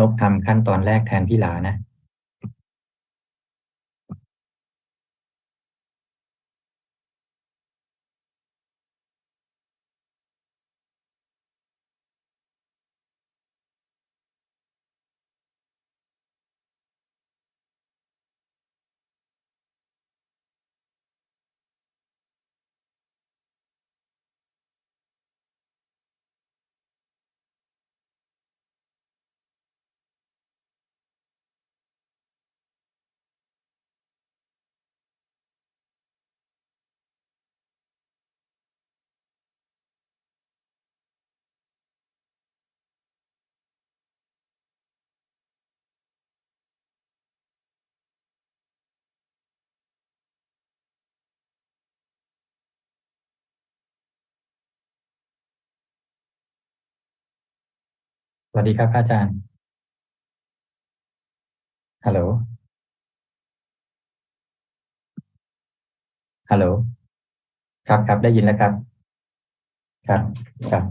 นบทำขั้นตอนแรกแทนพี่หลานะสวัสดีครับอาจารย์ฮัลโหลฮัลโหลครับได้ยินแล้วครับครับ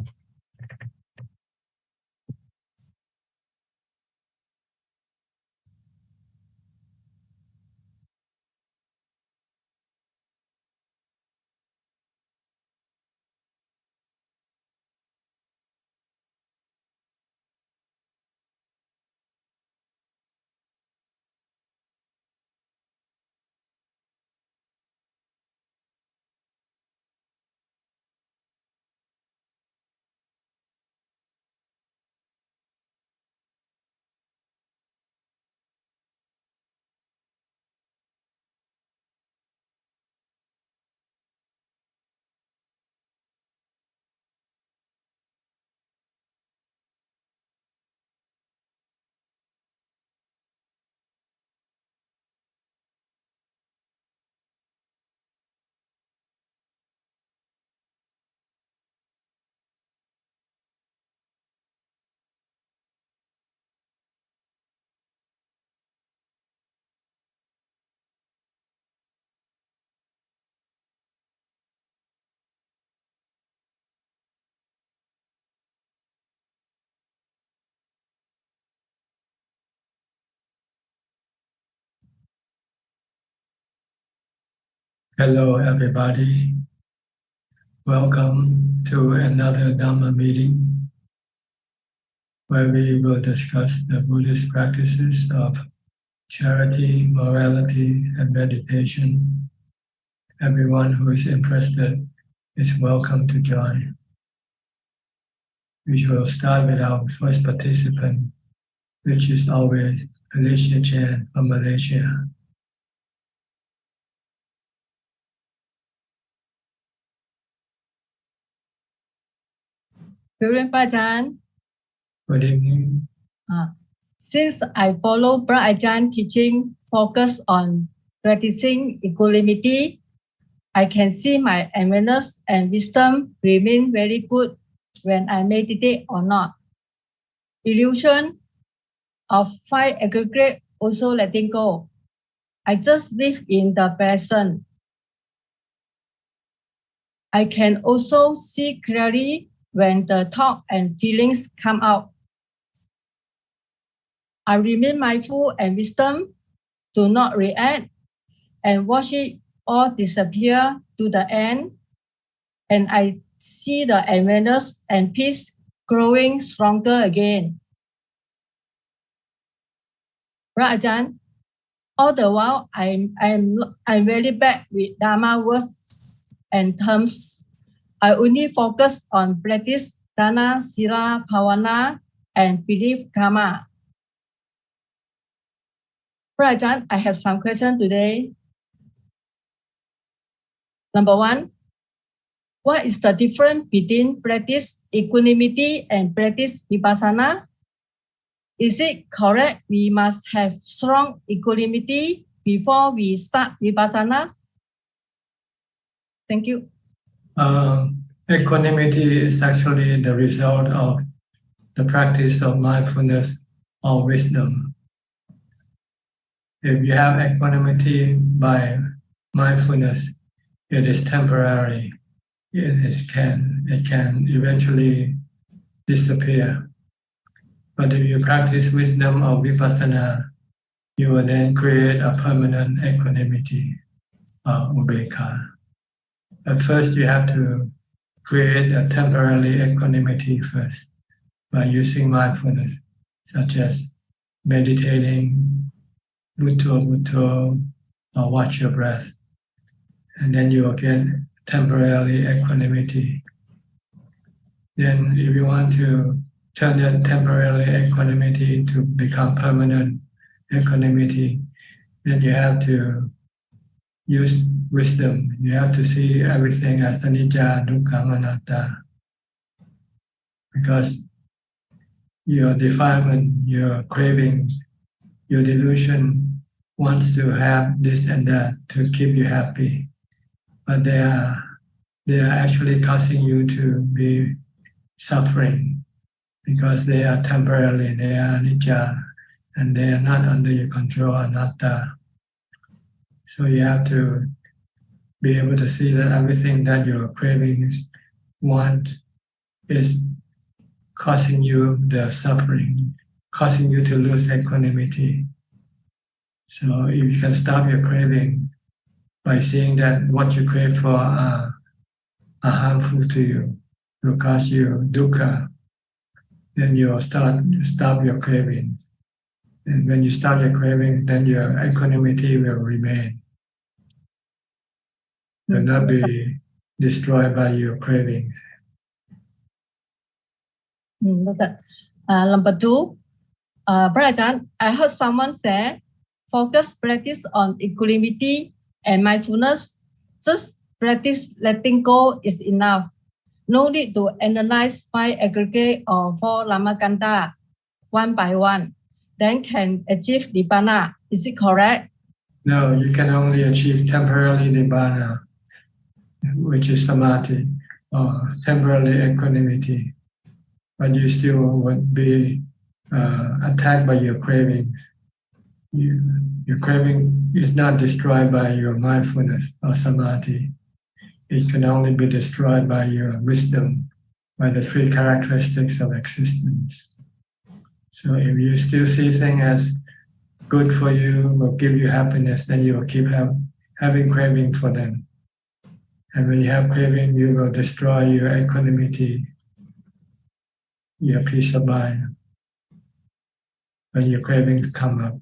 Hello, everybody. Welcome to another Dhamma meeting where we will discuss the Buddhist practices of charity, morality, and meditation. Everyone who is interested is welcome to join. We will start with our first participant, which is always Alicia Chan from Malaysia. Ajaan. Good evening. Since I follow Ajaan teaching focus on practicing equanimity, I can see my awareness and wisdom remain very good when I meditate or not. Illusion of five aggregate also letting go. I just live in the present. I can also see clearly when the thought and feelings come out. I remain mindful and wisdom, do not react, and watch it all disappear to the end. And I see the awareness and peace growing stronger again. Right, Ajahn? All the while, I'm very bad with Dharma words and terms. I only focus on practice Dana, Sila, Bhavana, and belief karma. Ajahn, I have some questions today. Number one, what is the difference between practice equanimity and practice vipassana? Is it correct we must have strong equanimity before we start vipassana? Thank you. Equanimity is actually the result of the practice of mindfulness or wisdom. If you have equanimity by mindfulness, it is temporary. It can eventually disappear. But if you practice wisdom or vipassana, you will then create a permanent equanimity or upekkha. But first you have to create a temporary equanimity first by using mindfulness, such as meditating, Bhutto, or watch your breath. And then you will get temporary equanimity. Then if you want to turn that temporary equanimity to become permanent equanimity, then you have to use wisdom. You have to see everything as anicca, dukkha, anatta. Because your defilement, your cravings, your delusion wants to have this and that to keep you happy. But they are actually causing you to be suffering because they are temporary, they are anicca, and they are not under your control, anatta. So you have to be able to see that everything that your cravings want is causing you the suffering, causing you to lose equanimity. So if you can stop your craving by seeing that what you crave for are harmful to you, will cause you dukkha, then you will stop your cravings. And when you stop your cravings, then your equanimity will remain. Will not be destroyed by your cravings. Number two, Brother Ajaan, I heard someone say, focus practice on equanimity and mindfulness. Just practice letting go is enough. No need to analyze 5 aggregate or 4 Lammakanta one by one. Then can achieve Nibbana. Is it correct? No, you can only achieve temporary Nibbana, which is samadhi, or temporary equanimity. But you still would be attacked by your cravings. Your craving is not destroyed by your mindfulness or samadhi. It can only be destroyed by your wisdom, by the 3 characteristics of existence. So if you still see things as good for you, will give you happiness, then you will keep having craving for them. And when you have craving, you will destroy your equanimity, your peace of mind, when your cravings come up.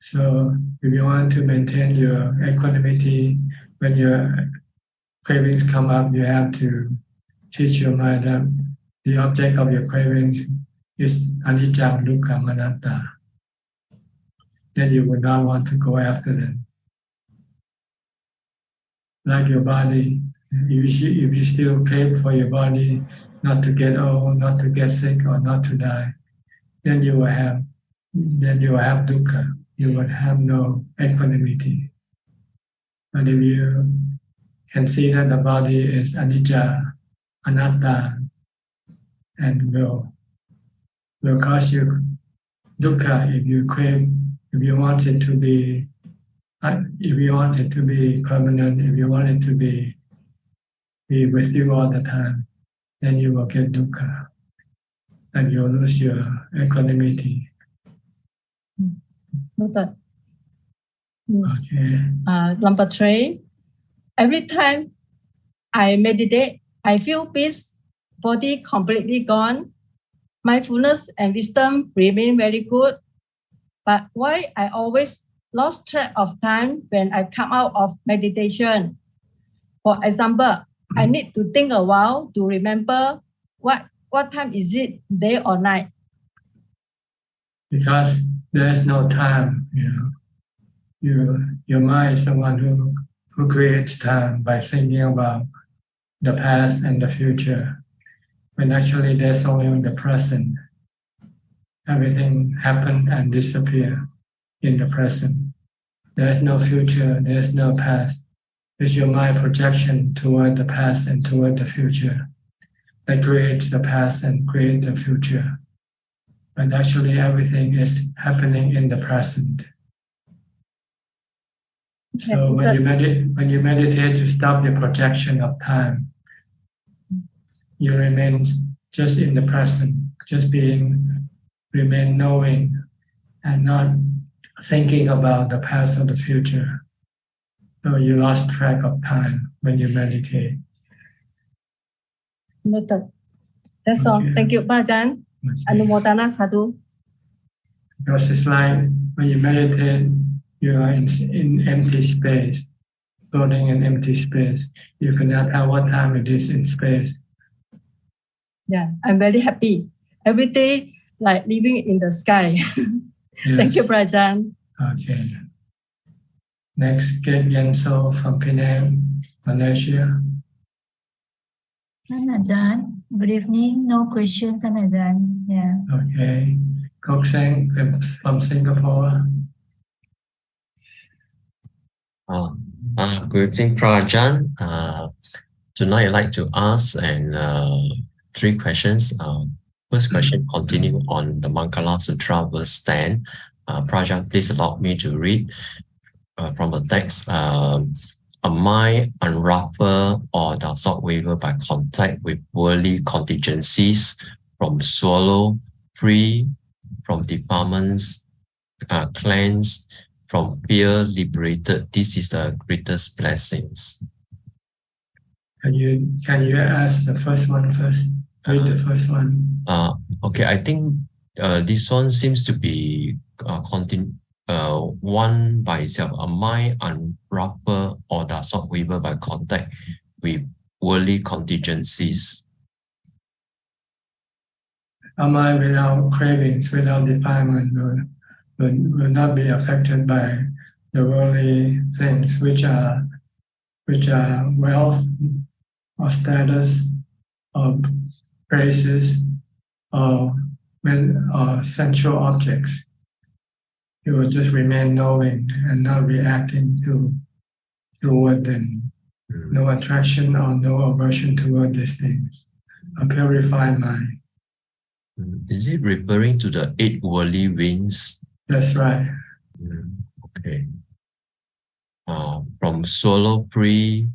So if you want to maintain your equanimity, when your cravings come up, you have to teach your mind that the object of your cravings is anicca, dukkha, anatta. Then you will not want to go after them. Like your body, if you still crave for your body not to get old, not to get sick, or not to die, then you will have dukkha. You will have no equanimity. But if you can see that the body is anicca, anatta, and will cause you dukkha if you crave, if you want it to be permanent, if you want it to be with you all the time, then you will get dukkha, and you will lose your equanimity. Noted. Okay. Number 3, every time I meditate, I feel peace, body completely gone. Mindfulness and wisdom remain very good. But why I always lost track of time when I come out of meditation? For example, I need to think a while to remember what time is it, day or night. Because there is no time, Your mind is the one who creates time by thinking about the past and the future. When actually there's only the present. Everything happen and disappear in the present. There's no future, there's no past. It's your mind projection toward the past and toward the future that creates the past and creates the future. But actually everything is happening in the present. So when you meditate, you stop the projection of time. You remain just in the present. just remain knowing and not thinking about the past or the future. So you lost track of time when you meditate. Noted. That's all. Okay. Thank you, Ajahn. Anumodana sadhu. Because it's like when you meditate, you are in empty space, floating in empty space. You cannot tell what time it is in space. Yeah, I'm very happy. Every day, like living in the sky. Yes. Thank you, Ajahn. Okay. Next, get Yenso from Penang, Malaysia. Ajahn, good evening. No question, Ajahn. Yeah. Okay. Kok Seng from Singapore. Good evening, Prajan. Tonight I'd like to ask three questions. First question, continue on the Mangala Sutra verse 10. Prajan, please allow me to read from the text. A mind unruffled or does not waver by contact with worldly contingencies, from swallow, free, from defilements, cleansed, from fear, liberated. This is the greatest blessings. Can you ask the first one first? Read the first one. Okay, I think this one seems to be one by itself. A mind unruffled or does not waver by contact with worldly contingencies. A mind without cravings, without defilement, will not be affected by the worldly things, which are wealth or status or praises or sensual objects. You will just remain knowing and not reacting toward them. No attraction or no aversion toward these things. A purified mind. Is it referring to the 8 worldly winds? That's right. Okay. From swallow free,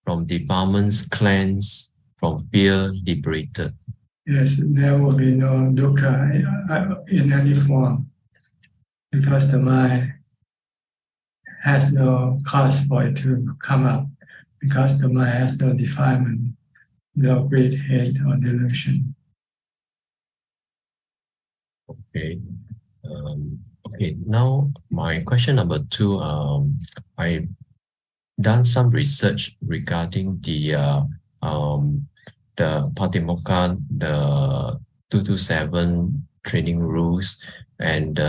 from defilements cleansed, from fear liberated. Yes, there will be no dukkha in any form, because the mind has no cause for it to come up, because the mind has no defilement, no greed, hate, or delusion. Okay. Okay. Now my question number 2. I've done some research regarding the Patimokkha, the 227 training rules, and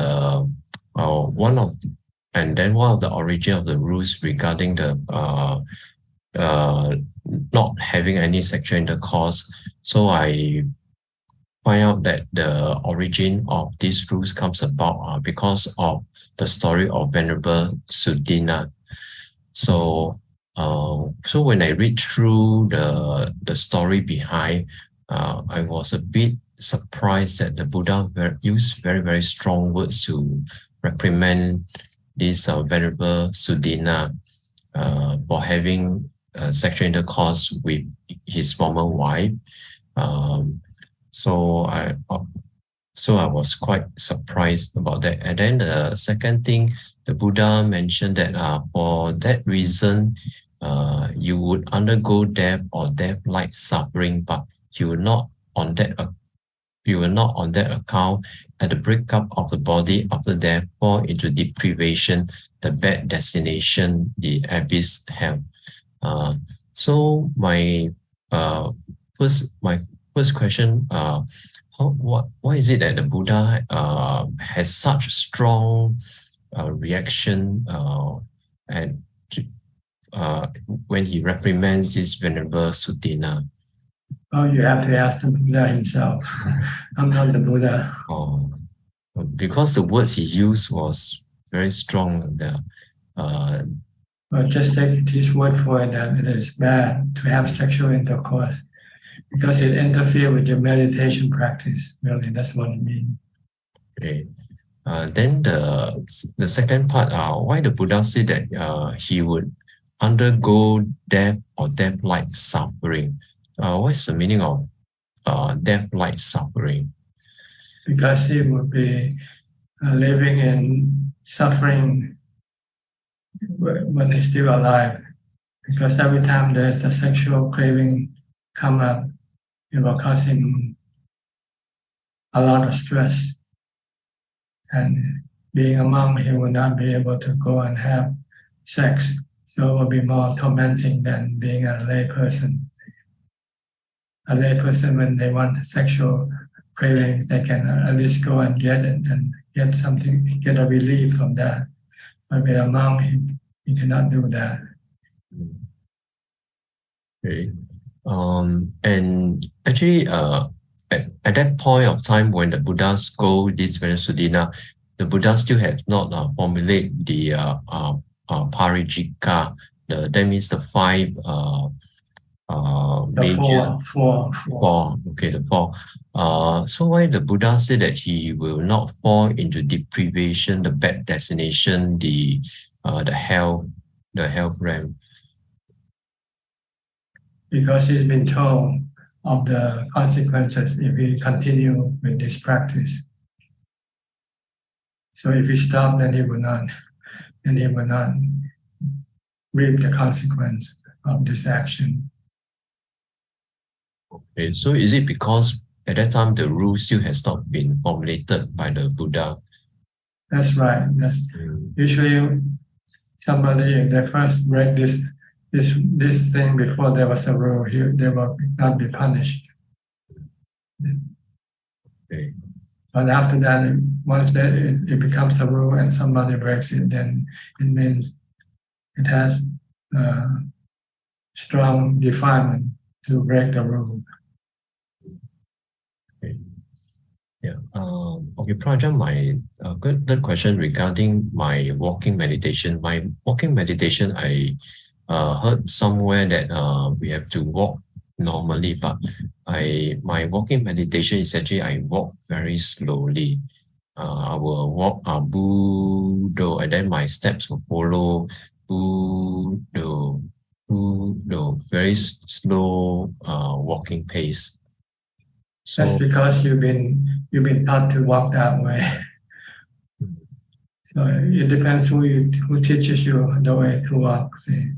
one of the origin of the rules regarding the not having any sexual intercourse. So I find out that the origin of these rules comes about because of the story of Venerable Sudina. So when I read through the story behind, I was a bit surprised that the Buddha used very, very strong words to reprimand this Venerable Sudina for having sexual intercourse with his former wife. So I was quite surprised about that. And then the second thing, the Buddha mentioned that for that reason, you would undergo death or death-like suffering, but you will not on that account at the breakup of the body after death fall into deprivation, the bad destination, the abyss hell. So my first question, why is it that the Buddha has such strong reaction and when he reprimands this Venerable Sudina? Oh, you have to ask the Buddha himself. I'm not the Buddha. Oh, because the words he used was very strong. Well, just take his word for it that it is bad to have sexual intercourse, because it interferes with your meditation practice. Really, that's what it means. Okay. Then the second part, why the Buddha said that he would undergo death or death-like suffering. What's the meaning of death-like suffering? because he would be living in suffering when he's still alive. Because every time there's a sexual craving come up, it will cause him a lot of stress. And being a monk, he will not be able to go and have sex. So it will be more tormenting than being a lay person. A lay person, when they want sexual cravings, they can at least go and get it and get something, get a relief from that. But with a monk, he cannot do that. Okay. And actually, at that point of time when the Buddha scolded this Venusudina, the Buddha still had not formulated the parijika. That means the five major four. Okay, the four. So why the Buddha said that he will not fall into deprivation, the bad destination, the hell realm? Because he's been told of the consequences if he continue with this practice. So if he stopped, then he will not reap the consequence of this action. Okay, so is it because at that time the rule still has not been formulated by the Buddha? That's right. Usually somebody, if they first break this thing before there was a rule, they will not be punished. Okay. But after that, once it becomes a rule and somebody breaks it, then it means it has strong defilement to break the rule. Okay. Yeah. Okay, Prajan, my third question regarding my walking meditation. My walking meditation, I heard somewhere that we have to walk normally, but my walking meditation is actually I walk very slowly. I will walk Budo, and then my steps will follow Budo, very slow walking pace. So, that's because you've been taught to walk that way. So it depends who teaches you the way to walk. See?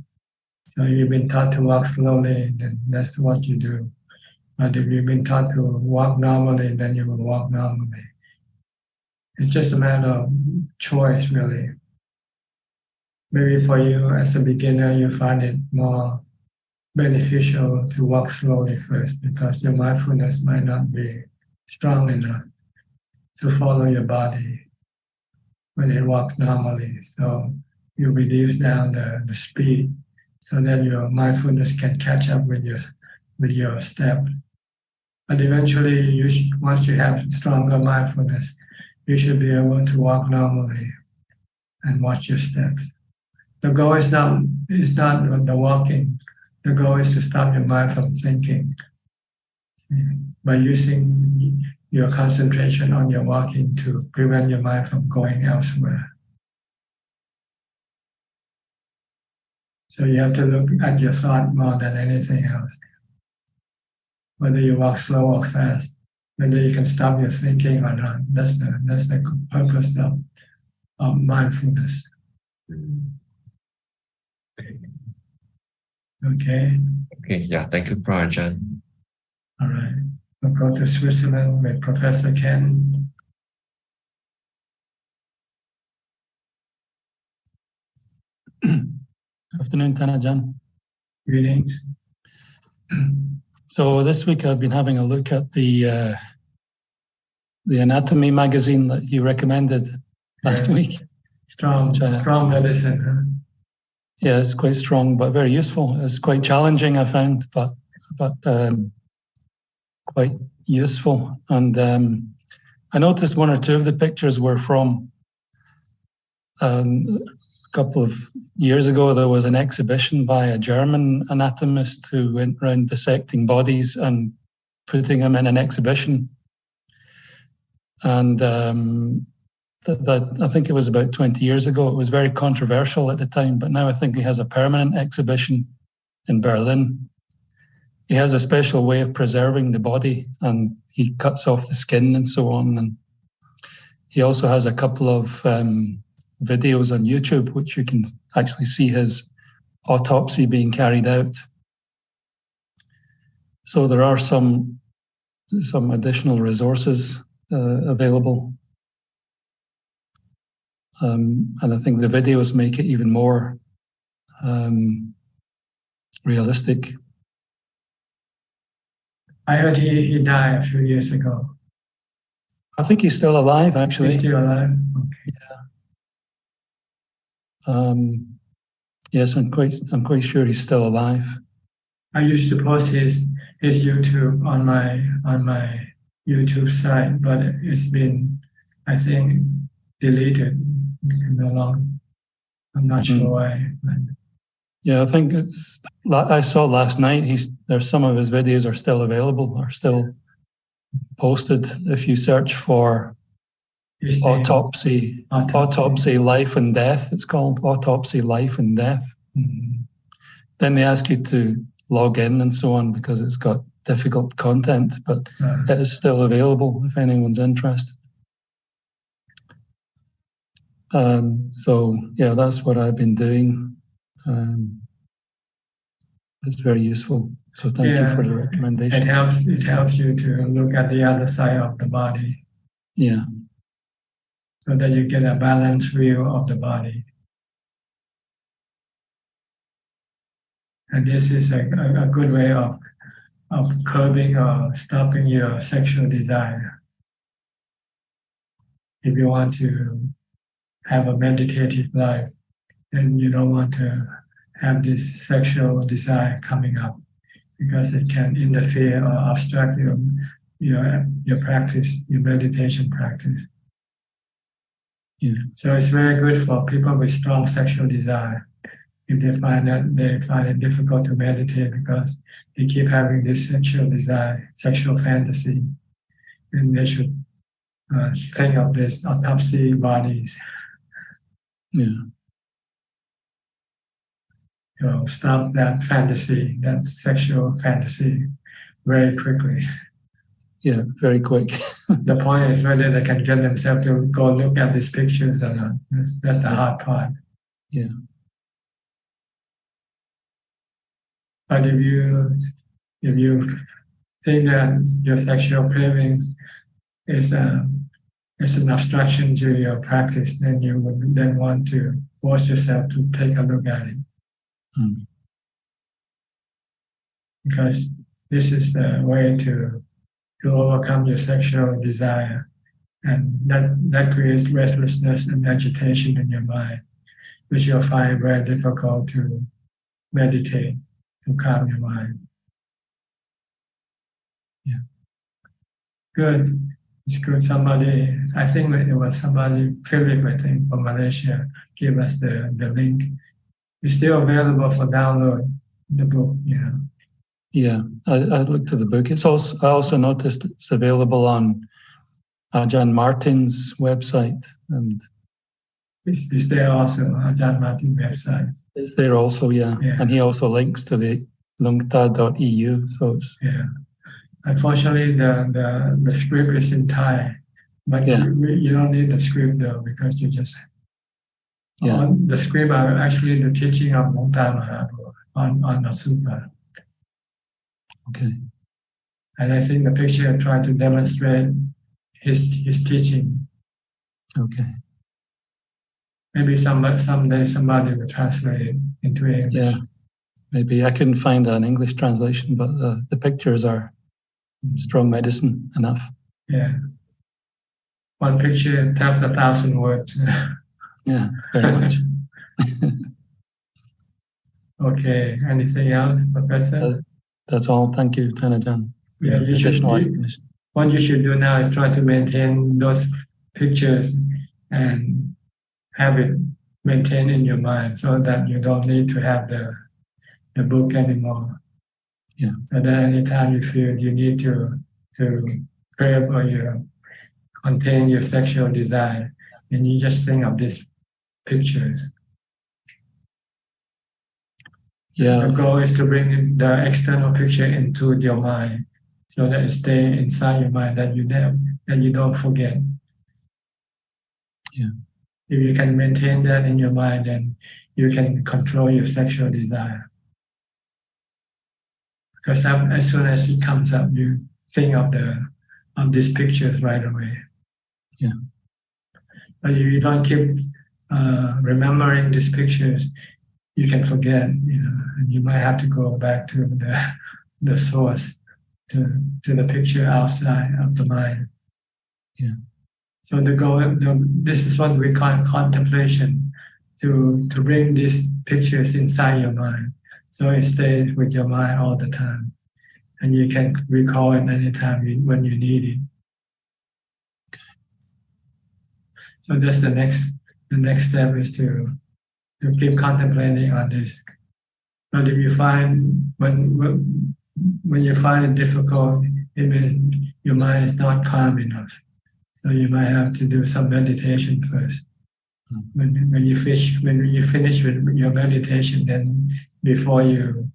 So you've been taught to walk slowly, then that's what you do. But if you've been taught to walk normally, then you will walk normally. It's just a matter of choice, really. Maybe for you as a beginner, you find it more beneficial to walk slowly first because your mindfulness might not be strong enough to follow your body when it walks normally. So you reduce down the speed so that your mindfulness can catch up with your step. But eventually, once you have stronger mindfulness, you should be able to walk normally and watch your steps. The goal is not the walking. The goal is to stop your mind from thinking by using your concentration on your walking to prevent your mind from going elsewhere. So you have to look at your thought more than anything else. Whether you walk slow or fast, whether you can stop your thinking or not. That's the purpose of mindfulness. Okay. Okay. Yeah. Thank you, Prajan. All right. We'll go to Switzerland with Professor Ken. Afternoon, Ajaan. Greetings. So this week I've been having a look at the anatomy magazine that you recommended last week. Strong medicine, huh? Yeah, it's quite strong, but very useful. It's quite challenging, I found, but quite useful. And I noticed one or two of the pictures were from a couple of years ago. There was an exhibition by a German anatomist who went around dissecting bodies and putting them in an exhibition. And that I think it was about 20 years ago. It was very controversial at the time, but now I think he has a permanent exhibition in Berlin. He has a special way of preserving the body, and he cuts off the skin and so on. And he also has a couple of videos on YouTube, which you can actually see his autopsy being carried out. So there are some additional resources available. And I think the videos make it even more realistic. I heard he died a few years ago. I think he's still alive, actually. He's still alive? Okay. Yes, I'm quite sure he's still alive. I used to post his YouTube on my YouTube site, but it's been, I think, deleted. No longer. I'm not sure why. Yeah, I think I saw last night. There's some of his videos are still available, are still posted. If you search for autopsy, life and death, it's called autopsy, life and death. Mm-hmm. Then they ask you to log in and so on because it's got difficult content, but it is still available if anyone's interested. So yeah, that's what I've been doing. It's very useful. So thank you for the recommendation. It helps you to look at the other side of the body. Yeah. So that you get a balanced view of the body. And this is a good way of curbing or stopping your sexual desire. If you want to have a meditative life, then you don't want to have this sexual desire coming up because it can interfere or obstruct your practice, your meditation practice. Yeah. So it's very good for people with strong sexual desire. If they find it difficult to meditate because they keep having this sexual desire, sexual fantasy, then they should think of this autopsy bodies. Yeah. Stop that fantasy, that sexual fantasy, very quickly. Yeah, very quick. The point is whether they can get themselves to go look at these pictures or not. That's the hard part. Yeah. But if you think that your sexual cravings is an obstruction to your practice, then you would then want to force yourself to take a look at it. Because this is the way to overcome your sexual desire, and that creates restlessness and agitation in your mind, which you'll find very difficult to meditate, to calm your mind. Yeah. Good. It's good. I think it was somebody, Philip, I think, from Malaysia, gave us the link. It's still available for download, the book, Yeah, I looked at the book. I also noticed it's available on Ajaan Martin's website, and it's there also, Ajaan Martin's website. It's there also, yeah. And he also links to the lungta.eu. So unfortunately, the script is in Thai, but you don't need the script though, because you just on the script are actually the teaching of Lungta Mahaprabhu on the Sutta. Okay. And I think the picture tried to demonstrate his teaching. Okay. Maybe someday somebody will translate it into English. Yeah. Maybe I couldn't find an English translation, but the pictures are strong medicine enough. Yeah. One picture tells 1,000 words. Yeah, very much. Okay. Anything else, Professor? That's all. Thank you, Thanajan. Yeah, what you should do now is try to maintain those pictures and have it maintained in your mind so that you don't need to have the book anymore. Yeah. So that anytime you feel you need to curb or contain your sexual desire, then you just think of these pictures. Yeah. The goal is to bring the external picture into your mind so that it stay inside your mind, that you don't forget. Yeah. If you can maintain that in your mind, then you can control your sexual desire. Because as soon as it comes up, you think of these pictures right away. Yeah. But if you don't keep remembering these pictures, you can forget, and you might have to go back to the source, to the picture outside of the mind. Yeah. So this is what we call contemplation, to bring these pictures inside your mind, so it stays with your mind all the time, and you can recall it anytime when you need it. So that's the next step is to keep contemplating on this. But if you find when you find it difficult, it means your mind is not calm enough. So you might have to do some meditation first. When you finish with your meditation, then before you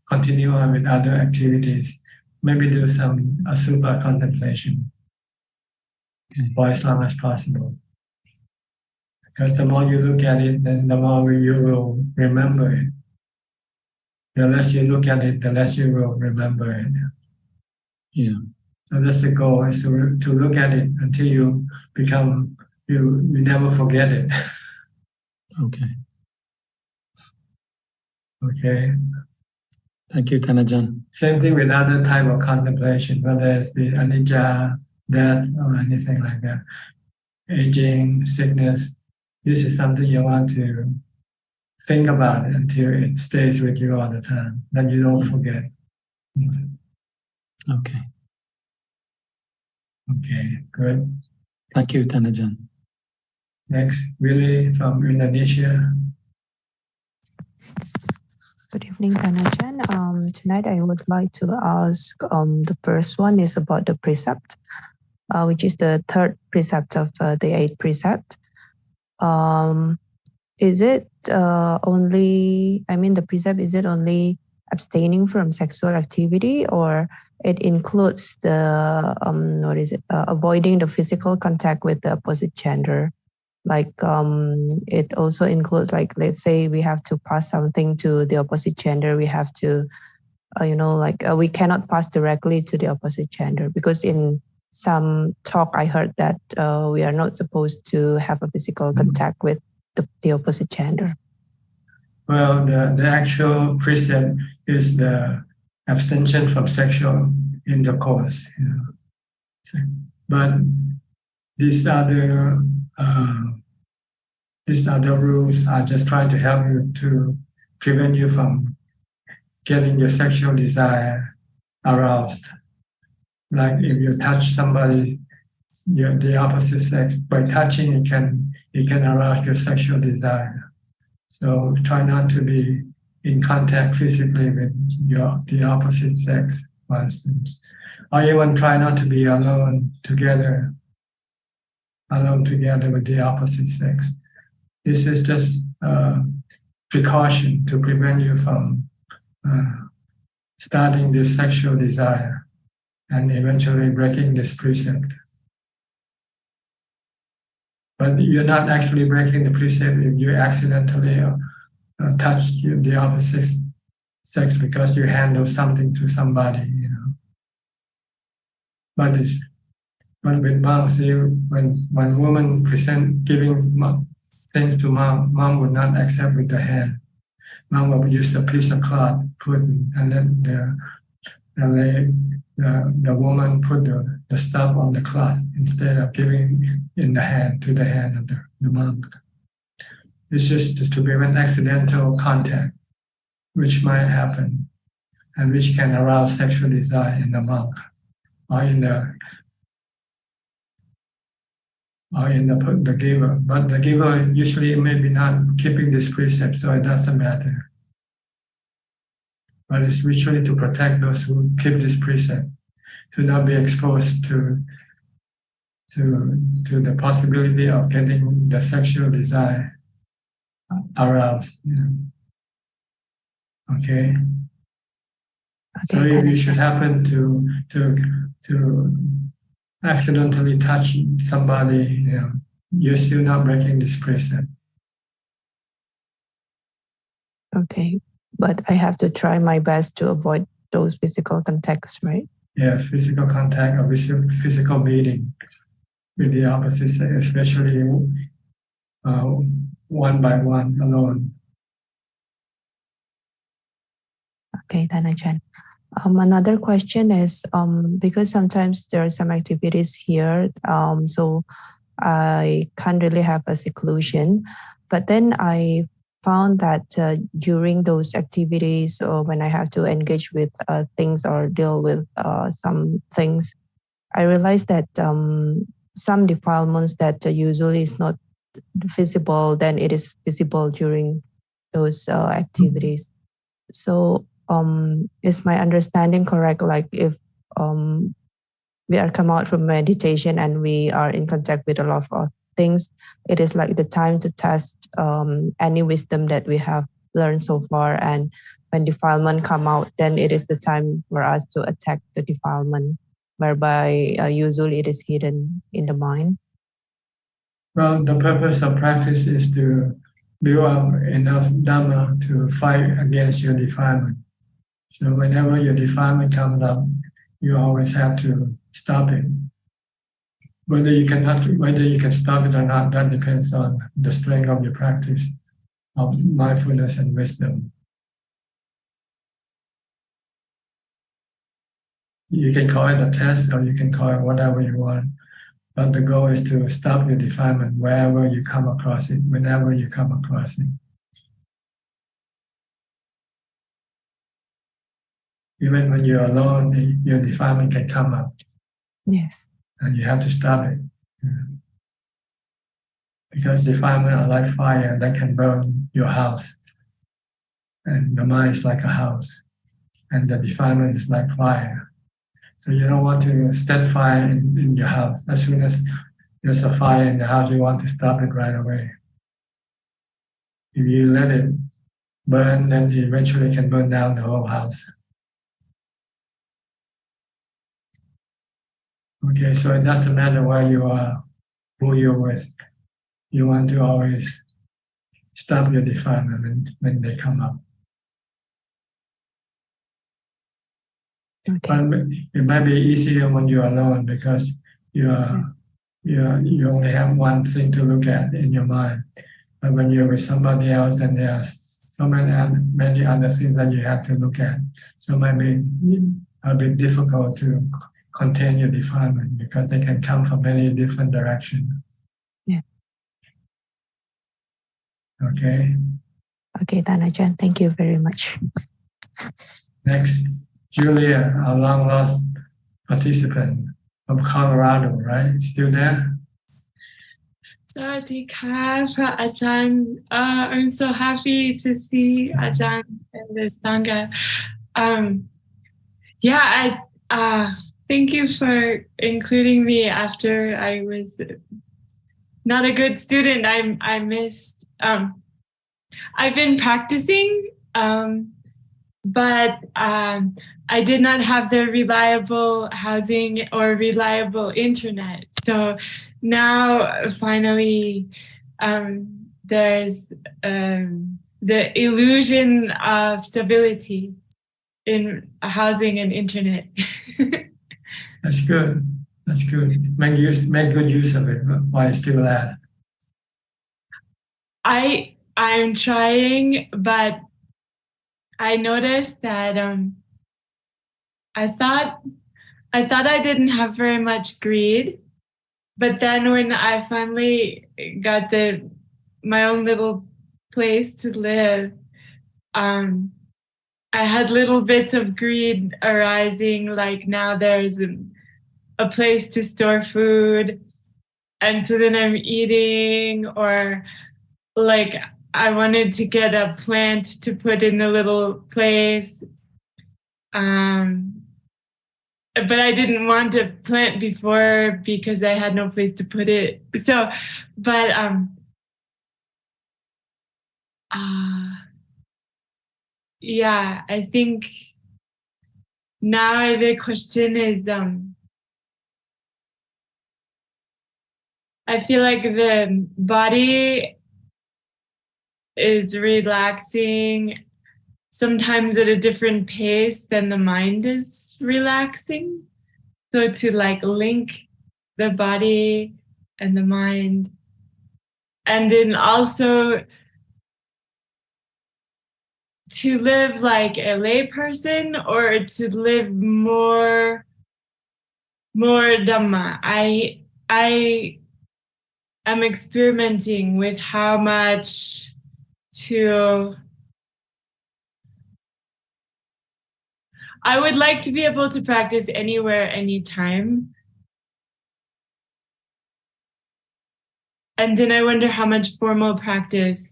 continue on with other activities, maybe do some asubha contemplation for as long as possible. Because the more you look at it, then the more you will remember it. The less you look at it, the less you will remember it. Yeah. So that's the goal, is to look at it until you never forget it. Okay. Okay. Thank you, Tanajan. Same thing with other type of contemplation, whether it's the anicca, death, or anything like that. Aging, sickness. This is something you want to think about until it stays with you all the time, that you don't forget. Okay. Okay, good. Thank you, Tanajan. Next, Willie from Indonesia. Good evening, Tanajan. Tonight I would like to ask, the first one is about the precept, which is the third precept of the 8th precept. Is it the precept, is it only abstaining from sexual activity, or it includes the, avoiding the physical contact with the opposite gender? Like, it also includes, like, let's say we have to pass something to the opposite gender, we have to, we cannot pass directly to the opposite gender, because in some talk I heard that we are not supposed to have a physical contact with the opposite gender. Well, the actual precept is the abstention from sexual intercourse. But these other rules are just trying to help you, to prevent you from getting your sexual desire aroused. Like if you touch somebody, the opposite sex, by touching it can arouse your sexual desire. So try not to be in contact physically with the opposite sex, for instance. Or even try not to be alone together with the opposite sex. This is just precaution to prevent you from starting this sexual desire and eventually breaking this precept. But you're not actually breaking the precept if you accidentally touch the opposite sex because you handle something to somebody, But with monks, when women present giving things to mom would not accept with the hand. Mom would use a piece of cloth, and then the woman put the stuff on the cloth instead of giving in the hand to the hand of the monk. It's just to prevent accidental contact, which might happen, and which can arouse sexual desire in the monk or in the giver. But the giver usually maybe not keeping this precept, so it doesn't matter. But it's ritually to protect those who keep this precept, to not be exposed to the possibility of getting the sexual desire aroused. Okay. So if you should happen to accidentally touch somebody, you're still not breaking this precept. Okay, but I have to try my best to avoid those physical contacts, right? Yeah, physical contact or physical meeting with the opposite sex, especially one by one, alone. Okay, then Ajahn. Another question is because sometimes there are some activities here, so I can't really have a seclusion. But then I found that during those activities or when I have to engage with things or deal with some things, I realized that some defilements that usually is not visible, then it is visible during those activities. So is my understanding correct? Like if we are come out from meditation and we are in contact with a lot of things, it is like the time to test any wisdom that we have learned so far. And when defilement come out, then it is the time for us to attack the defilement, whereby usually it is hidden in the mind. Well, the purpose of practice is to build up enough Dhamma to fight against your defilement. So whenever your defilement comes up, you always have to stop it. Whether you can stop it or not, that depends on the strength of your practice of mindfulness and wisdom. You can call it a test or you can call it whatever you want. But the goal is to stop your defilement wherever you come across it, whenever you come across it. Even when you're alone, your defilement can come up. Yes. And you have to stop it. Because defilement are like fire that can burn your house. And the mind is like a house. And the defilement is like fire. So you don't want to set fire in your house. As soon as there's a fire in the house, you want to stop it right away. If you let it burn, then it eventually can burn down the whole house. Okay, so it doesn't matter where you are, who you're with. You want to always stop your defilement when they come up. Okay. But it might be easier when you're alone because you only have one thing to look at in your mind. But when you're with somebody else, then there are so many other things that you have to look at. So it might be a bit difficult to contain your defilement because they can come from many different directions. Yeah. Okay. Okay, Ajahn, thank you very much. Next, Julia, our long lost participant from Colorado, right? Still there? Sawadee-ka, Ajahn. I'm so happy to see Ajahn in this Sangha. Thank you for including me after I was not a good student. I missed. I've been practicing, but I did not have the reliable housing or reliable internet. So now finally there's the illusion of stability in housing and internet. That's good. That's good. Make good use of it while it's still there. I'm trying, but I noticed that I thought I didn't have very much greed, but then when I finally got my own little place to live, I had little bits of greed arising, like now there's a place to store food, and so then I'm eating, or like I wanted to get a plant to put in the little place. But I didn't want a plant before because I had no place to put it. So, but yeah, I think now the question is, I feel like the body is relaxing sometimes at a different pace than the mind is relaxing. So to like link the body and the mind, and then also to live like a lay person or to live more Dhamma. I am experimenting with how much I would like to be able to practice anywhere, anytime. And then I wonder how much formal practice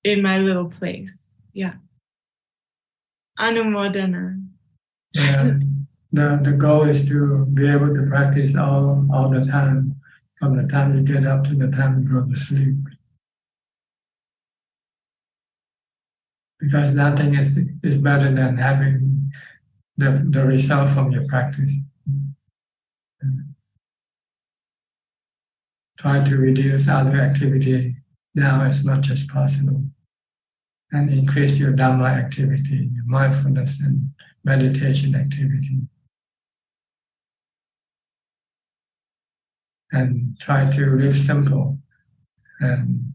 in my little place. Yeah. Anumodana. Yeah. The goal is to be able to practice all the time, from the time you get up to the time you go to sleep. Because nothing is better than having the result from your practice. Try to reduce other activity now as much as possible and increase your Dhamma activity, your mindfulness and meditation activity. And try to live simple, and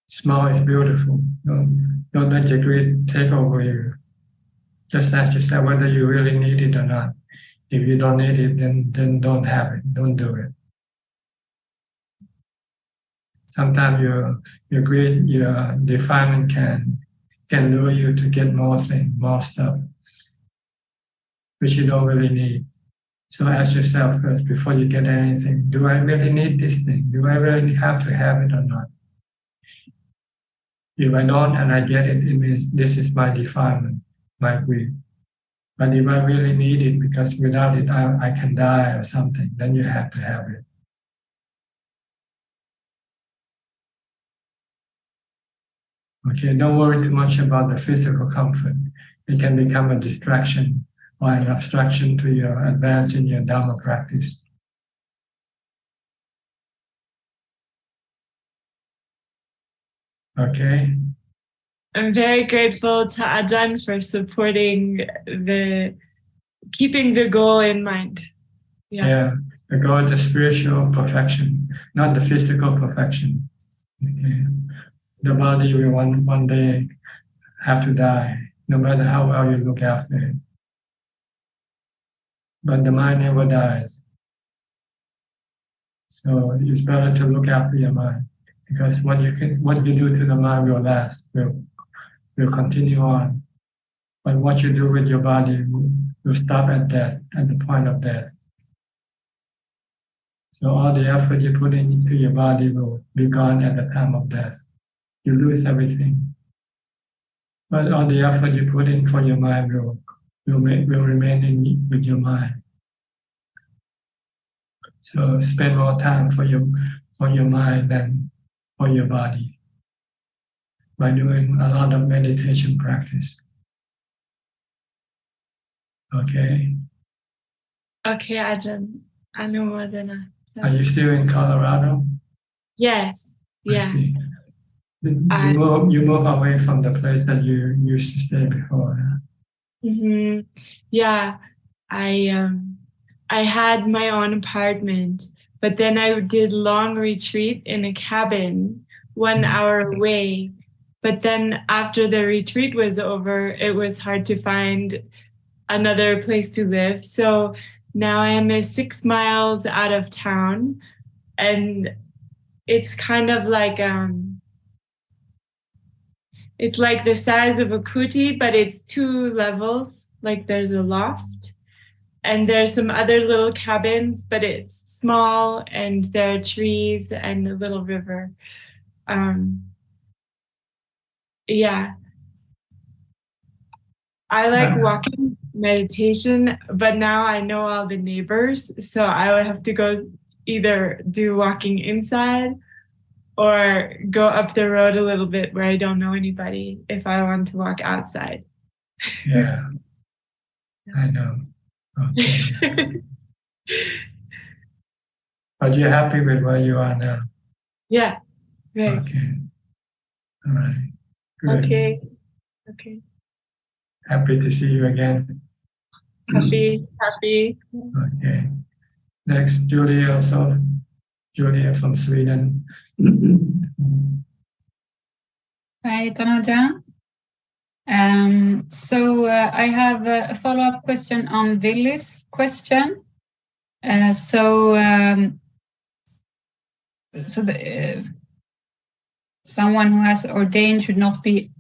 small is beautiful. Don't let your greed take over you. Just ask yourself whether you really need it or not. If you don't need it, then don't have it. Don't do it. Sometimes your greed, your defilement can lure you to get more things, more stuff, which you don't really need. So ask yourself first before you get anything, do I really need this thing? Do I really have to have it or not? If I don't and I get it, it means this is my defilement, my greed. But if I really need it because without it I can die or something, then you have to have it. Okay, don't worry too much about the physical comfort. It can become a distraction or an obstruction to your advance in your Dhamma practice. Okay. I'm very grateful to Ajahn for supporting keeping the goal in mind. Yeah, the goal is the spiritual perfection, not the physical perfection. Okay. The body will one day have to die, no matter how well you look after it. But the mind never dies. So it's better to look after your mind, because what you do to the mind will last, will continue on. But what you do with your body will stop at death, at the point of death. So all the effort you put into your body will be gone at the time of death. You lose everything. But all the effort you put in for your mind will remain with your mind. So spend more time for your mind than for your body by doing a lot of meditation practice. Okay. Okay, Ajahn. Anumodana. Are you still in Colorado? Yes. Yeah. I see. You move away from the place that you used to stay before. Mm-hmm. Yeah. I had my own apartment, but then I did long retreat in a cabin 1 hour away. But then after the retreat was over, it was hard to find another place to live. So now I am 6 miles out of town, and it's kind of like it's like the size of a kuti, but it's 2 levels. Like there's a loft, and there's some other little cabins, but it's small, and there are trees and a little river. Yeah. I like walking meditation, but now I know all the neighbors, so I would have to go either do walking inside or go up the road a little bit where I don't know anybody if I want to walk outside. Yeah. I know. Okay. But you're happy with where you are now? Yeah. Right. Okay. All right. Good. Okay. Okay. Happy to see you again. Happy. Okay. Next, Julia also. Julia from Sweden. Hi, Ajaan. So I have a follow-up question on Willy's question. Someone who has ordained should not be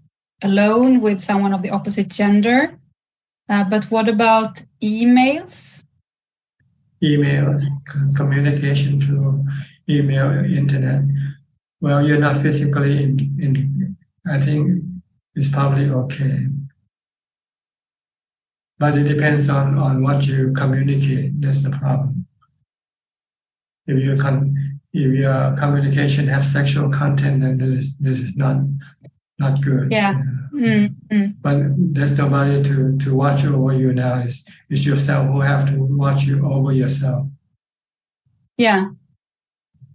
alone with someone of the opposite gender. But what about emails? Emails, communication through email, internet. Well, you're not physically in I think it's probably okay. But it depends on what you communicate. That's the problem. If your communication has sexual content, then this is not good. Yeah. But there's nobody to watch over you now. It's yourself who have to watch you over yourself. Yeah.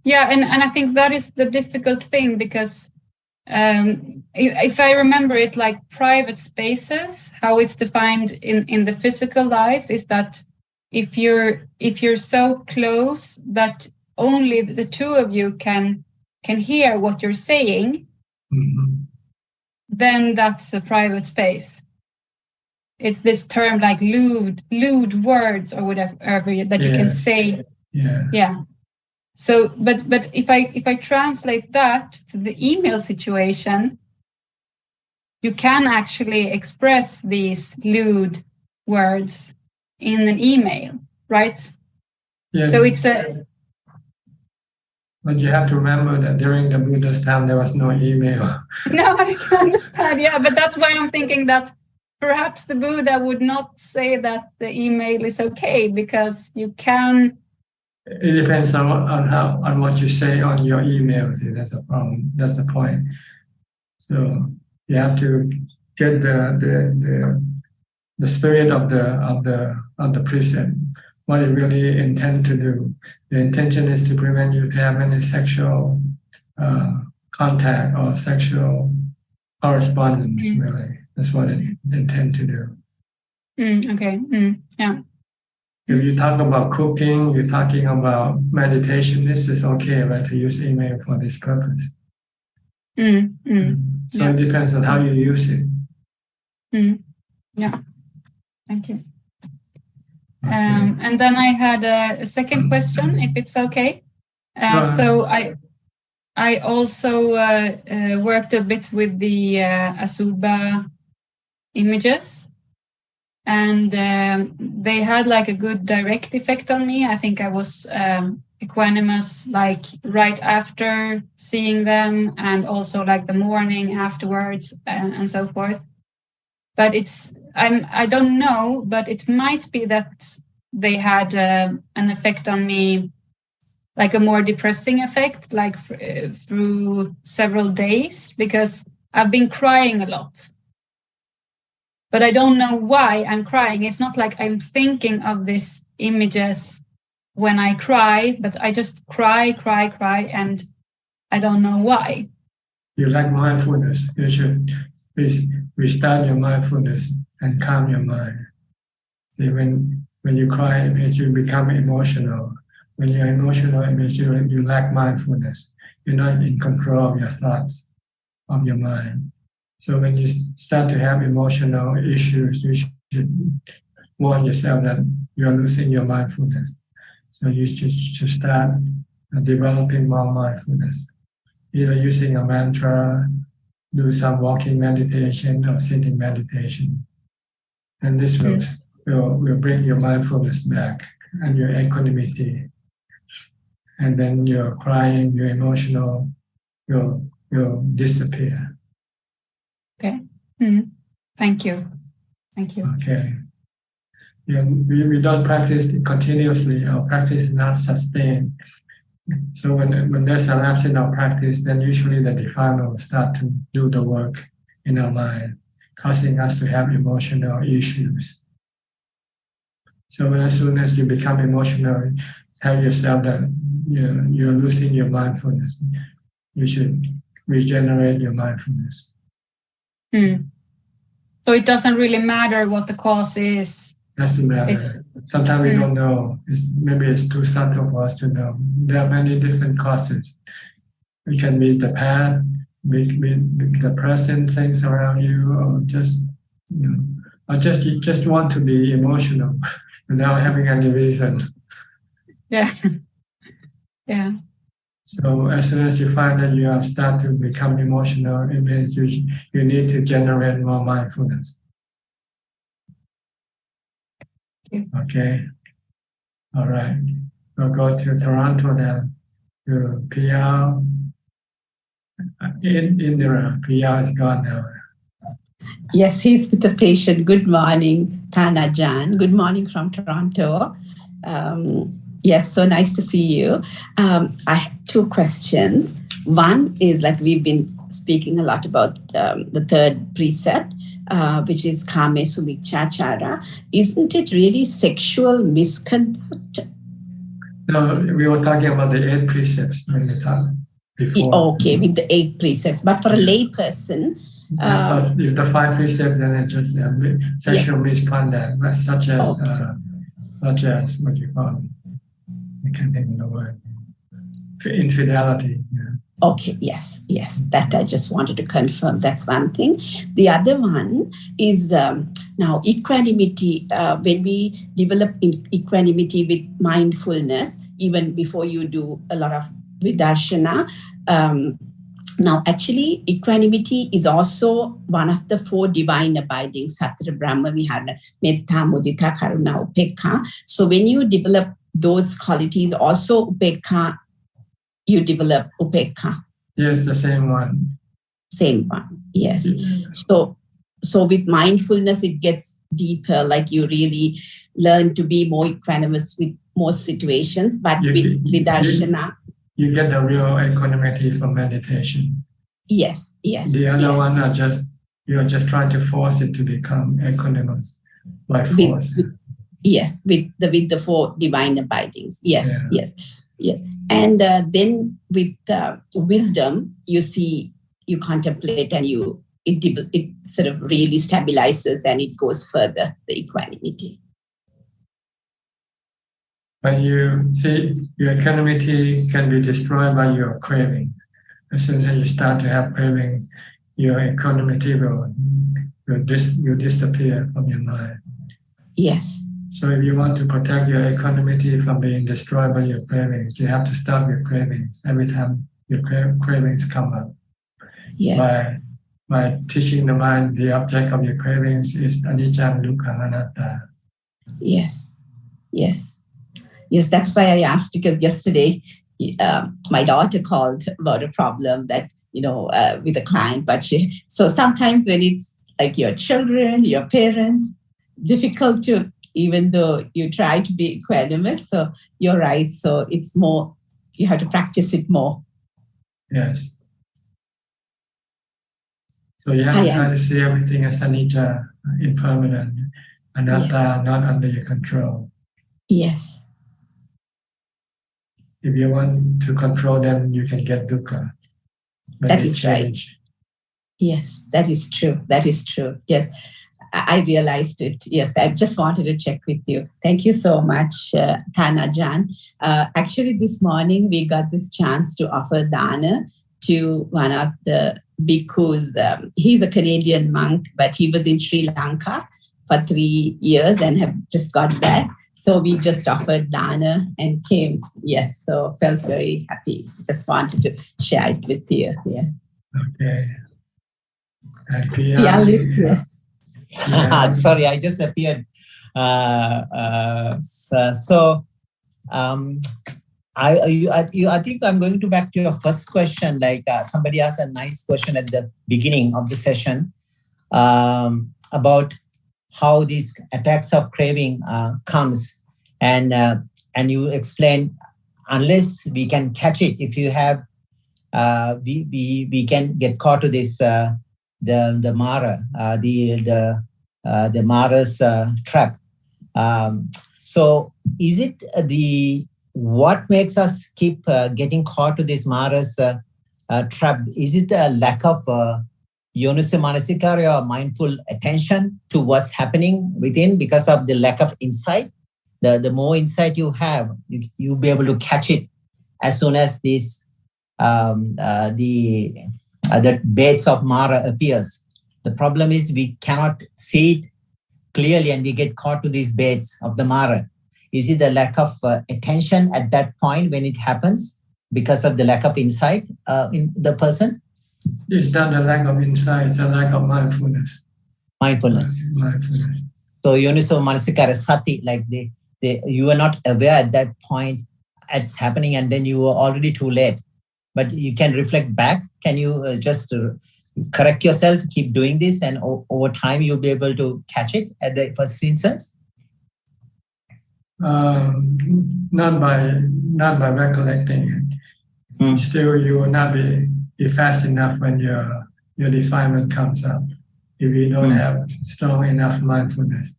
Yeah, and I think that is the difficult thing because if I remember it, like private spaces, how it's defined in the physical life is that if you're so close that only the two of you can hear what you're saying, then that's a private space. It's this term like lewd words or whatever that you can say. Yeah. So, but if I translate that to the email situation, you can actually express these lewd words in an email, right? Yes. So it's a. But you have to remember that during the Buddha's time there was no email. No, I can understand. Yeah, but that's why I'm thinking that perhaps the Buddha would not say that the email is okay because you can. It depends on what you say on your email. See, that's the problem. That's the point. So you have to get the spirit of the precept. What it really intend to do. The intention is to prevent you to have any sexual contact or sexual correspondence. Really, that's what it intend to do. Okay. Yeah. If you talk about cooking, you're talking about meditation, this is okay, right, to use email for this purpose. So it depends on how you use it. Yeah, thank you. Okay. And then I had a second question, if it's okay. So I also worked a bit with the Asuba images. And they had like a good direct effect on me. I think I was equanimous like right after seeing them and also like the morning afterwards and so forth. But I don't know, but it might be that they had an effect on me, like a more depressing effect, like through several days, because I've been crying a lot. But I don't know why I'm crying. It's not like I'm thinking of these images when I cry, but I just cry, and I don't know why. You lack mindfulness. You should restart your mindfulness and calm your mind. See, when you cry, it means you become emotional. When you're emotional, it means you lack mindfulness. You're not in control of your thoughts, of your mind. So when you start to have emotional issues, you should warn yourself that you're losing your mindfulness. So you should start developing more mindfulness, either using a mantra, do some walking meditation or sitting meditation. And this will bring your mindfulness back and your equanimity. And then your crying, your emotional will disappear. Okay. Thank you. Okay. Yeah, we don't practice continuously. Our practice is not sustained. So when there's a lapse in our practice, then usually the defilement will start to do the work in our mind, causing us to have emotional issues. So as soon as you become emotional, tell yourself that you're losing your mindfulness. You should regenerate your mindfulness. So it doesn't really matter what the cause is. Doesn't matter. Sometimes we don't know. Maybe it's too subtle for us to know. There are many different causes. It can be the past, be the present things around you, or just or just want to be emotional without having any reason. Yeah. Yeah. So as soon as you find that you are start to become emotional, it means you need to generate more mindfulness. Okay. All right. We'll go to Toronto now. To PR. Indira. PR is gone now. Yes, he's with the patient. Good morning, Ajaan. Good morning from Toronto. Yes, so nice to see you. I have two questions. One is like we've been speaking a lot about the third precept, which is Kame Sumichachara. Isn't it really sexual misconduct? No, we were talking about the 8 precepts when we talked before. Okay, with the 8 precepts. But for a lay person, if the 5 precepts, then it's just sexual misconduct, such as what you call it. I can't think of the word. Infidelity. Yeah. Okay, yes, that I just wanted to confirm. That's one thing. The other one is now equanimity. When we develop equanimity with mindfulness, even before you do a lot of vidarshana, now actually equanimity is also one of the 4 divine abiding Sattva Brahma Vihara, Metta, Mudita, Karuna, Upekha. So when you develop those qualities, also Upekha, you develop Upekha. Yes, the same one. Same one, yes. Yeah. So with mindfulness, it gets deeper, like you really learn to be more equanimous with most situations, but with vidarshana. You get the real equanimity from meditation. Yes. The other one you're just trying to force it to become equanimous by force. With the 4 divine abidings. Yes. And then with wisdom, you contemplate and it sort of really stabilizes and it goes further, the equanimity. When you see your equanimity can be destroyed by your craving. As soon as you start to have craving, your equanimity will disappear from your mind. Yes. So if you want to protect your equanimity from being destroyed by your cravings, you have to stop your cravings every time your cravings come up. Yes. By teaching the mind the object of your cravings is anicca, dukkha, anatta. Yes, that's why I asked, because yesterday my daughter called about a problem that, with a client, so sometimes when it's like your children, your parents, difficult to, even though you try to be equanimous, so you're right. So it's more, you have to practice it more. Yes. So you have to try to see everything as anicca, impermanent, anatta, not under your control. Yes. If you want to control them, you can get dukkha. That is right. Yes, that is true. Yes, I realized it. Yes, I just wanted to check with you. Thank you so much, Ajaan. Actually, this morning we got this chance to offer dana to one of the bhikkhus. He's a Canadian monk, but he was in Sri Lanka for 3 years and have just got back. So we just offered dana and came. Yes, so felt very happy. Just wanted to share it with you. Yeah. Okay. Sorry, I just appeared. I think I'm going to back to your first question. Like somebody asked a nice question at the beginning of the session about how these attacks of craving comes, and you explain, unless we can catch it, if you have we can get caught to this the Mara, the Mara's trap. So is it what makes us keep getting caught to this Mara's trap? Is it a lack of Yoniso Manasikara or mindful attention to what's happening within because of the lack of insight? The more insight you have, you'll be able to catch it as soon as this the baits of Mara appears. The problem is we cannot see it clearly and we get caught to these baits of the Mara. Is it the lack of attention at that point when it happens because of the lack of insight in the person? It's not the lack of insight, it's the lack of mindfulness. Mindfulness. Mindfulness. So Yoniso Manasikara Sati, like you are not aware at that point it's happening and then you are already too late. But you can reflect back. Can you just correct yourself, keep doing this, and over time you'll be able to catch it at the first instance? Not by recollecting it. Still, you will not be fast enough when your defilement comes up if you don't have strong enough mindfulness.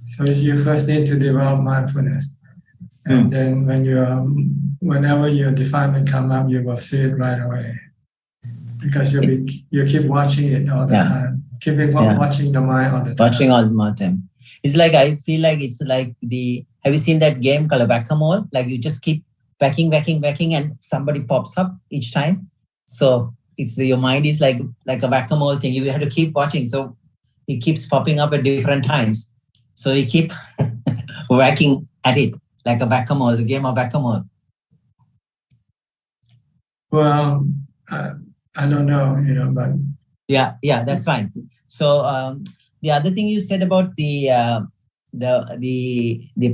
So you first need to develop mindfulness, and then whenever your defilement comes up, you will see it right away because you keep watching it all the time, watching the mind all the time. Watching all the time. It's like I feel like it's like have you seen that game called whack-a-mole? Like you just keep whacking, and somebody pops up each time. So it's your mind is like a whack-a-mole thing. You have to keep watching. So it keeps popping up at different times. So you keep whacking at it like a whack-a-mole, the game of whack-a-mole. Well, I don't know, but yeah, that's fine. So the other thing you said about the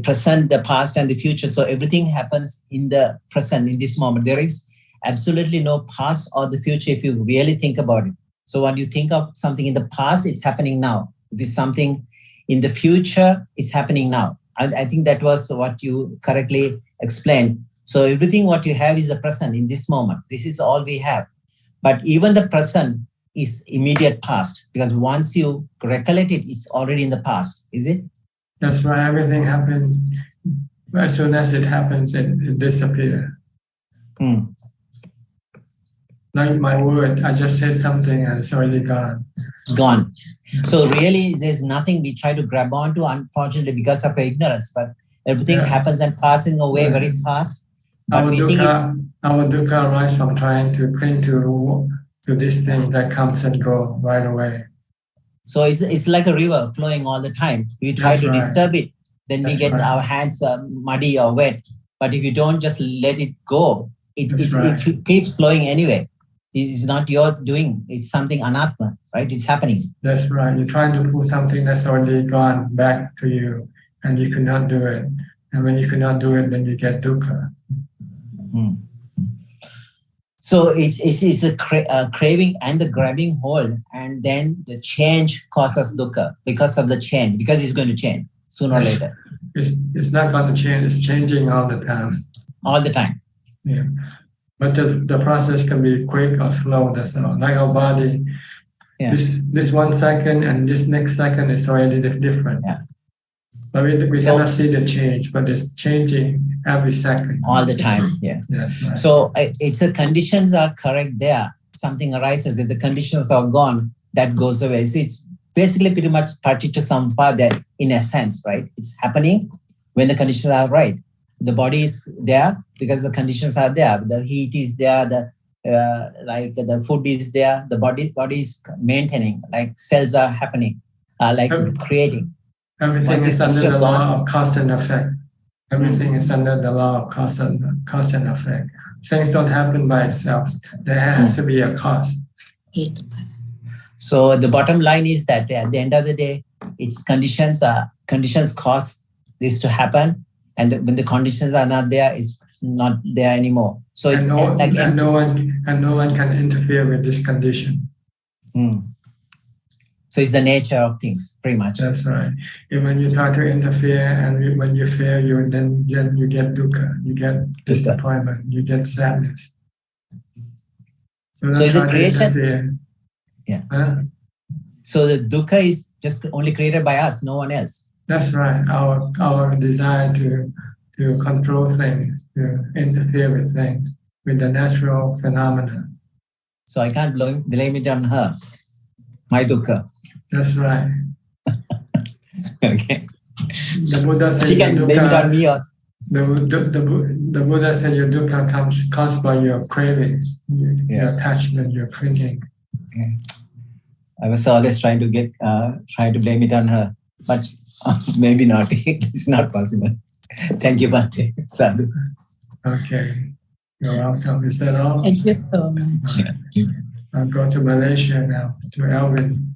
present, the past, and the future. So everything happens in the present, in this moment. There is absolutely no past or the future if you really think about it. So when you think of something in the past, it's happening now. If it's something in the future, it's happening now. I think that was what you correctly explained. So everything what you have is the present in this moment. This is all we have. But even the present is immediate past because once you recollect it, it's already in the past. Is it? That's right. Everything happens. As soon as it happens, it disappears. Like my word, I just said something and it's already gone. It's gone. So really, there's nothing we try to grab onto, unfortunately, because of our ignorance. But everything happens and passing away very fast. But our dukkha arises from trying to cling to this thing that comes and goes right away. So it's like a river flowing all the time. We try to disturb it, then we get our hands muddy or wet. But if you don't just let it go, it keeps flowing anyway. It's not your doing. It's something anatma, right? It's happening. That's right. You're trying to pull something that's already gone back to you, and you could not do it. And when you could not do it, then you get dukkha. So it's a craving and the grabbing hold, and then the change causes dukkha because of the change, because it's going to change sooner or later. It's not going to change. It's changing all the time. All the time. Yeah. But the process can be quick or slow. That's all. Like our body, this 1 second and this next second is already different. Yeah. But we cannot see the change, but it's changing every second. All the time, yeah. That's right. So it's the conditions are correct there. Something arises, if the conditions are gone, that goes away. So it's basically pretty much paticca samuppada in a sense, right? It's happening when the conditions are right. The body is there because the conditions are there. The heat is there, the food is there, the body is maintaining, like cells are happening, creating. Everything is under the law of cause and effect. Everything is under the law of cause and effect. Things don't happen by itself. There has to be a cause. So the bottom line is that at the end of the day, it's conditions cause this to happen. And when the conditions are not there, it's not there anymore. So it's no one can interfere with this condition. So it's the nature of things, pretty much. That's right. And when you try to interfere and when you fail, you get dukkha, you get disappointment, you get sadness. So is it creation? Yeah. Huh? So the dukkha is just only created by us, no one else. That's right. Our desire to control things, to interfere with things, with the natural phenomena. So I can't blame it on her. My dukkha. That's right. Okay. The Buddha said she can blame it on me also. The Buddha said your dukkha comes caused by your cravings, your attachment, your clinging. Okay. I was always trying to blame it on her, but maybe not. It's not possible. Thank you, Bhante. Sadhu. Okay. You're welcome. Is that all? Thank you so much. I'll go to Malaysia now, to Alvin.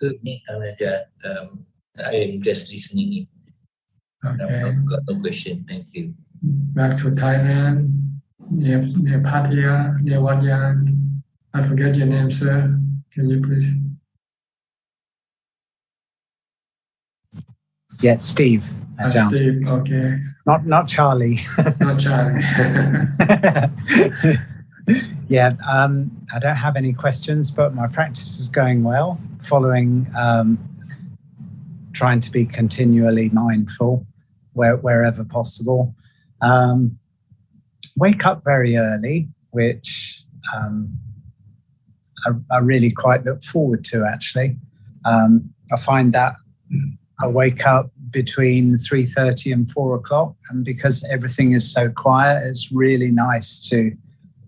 Good evening, Ajahn. I am just listening. Okay. I've got no question. Thank you. Back to Thailand, near Pattaya, near Wat Yan. I forget your name, sir. Can you please? Yeah, Steve. Steve, okay. Not Charlie. Not Charlie. Yeah, I don't have any questions, but my practice is going well, following trying to be continually mindful wherever possible. Wake up very early, which I really quite look forward to, actually. I find that I wake up between 3:30 and 4 o'clock, and because everything is so quiet, it's really nice to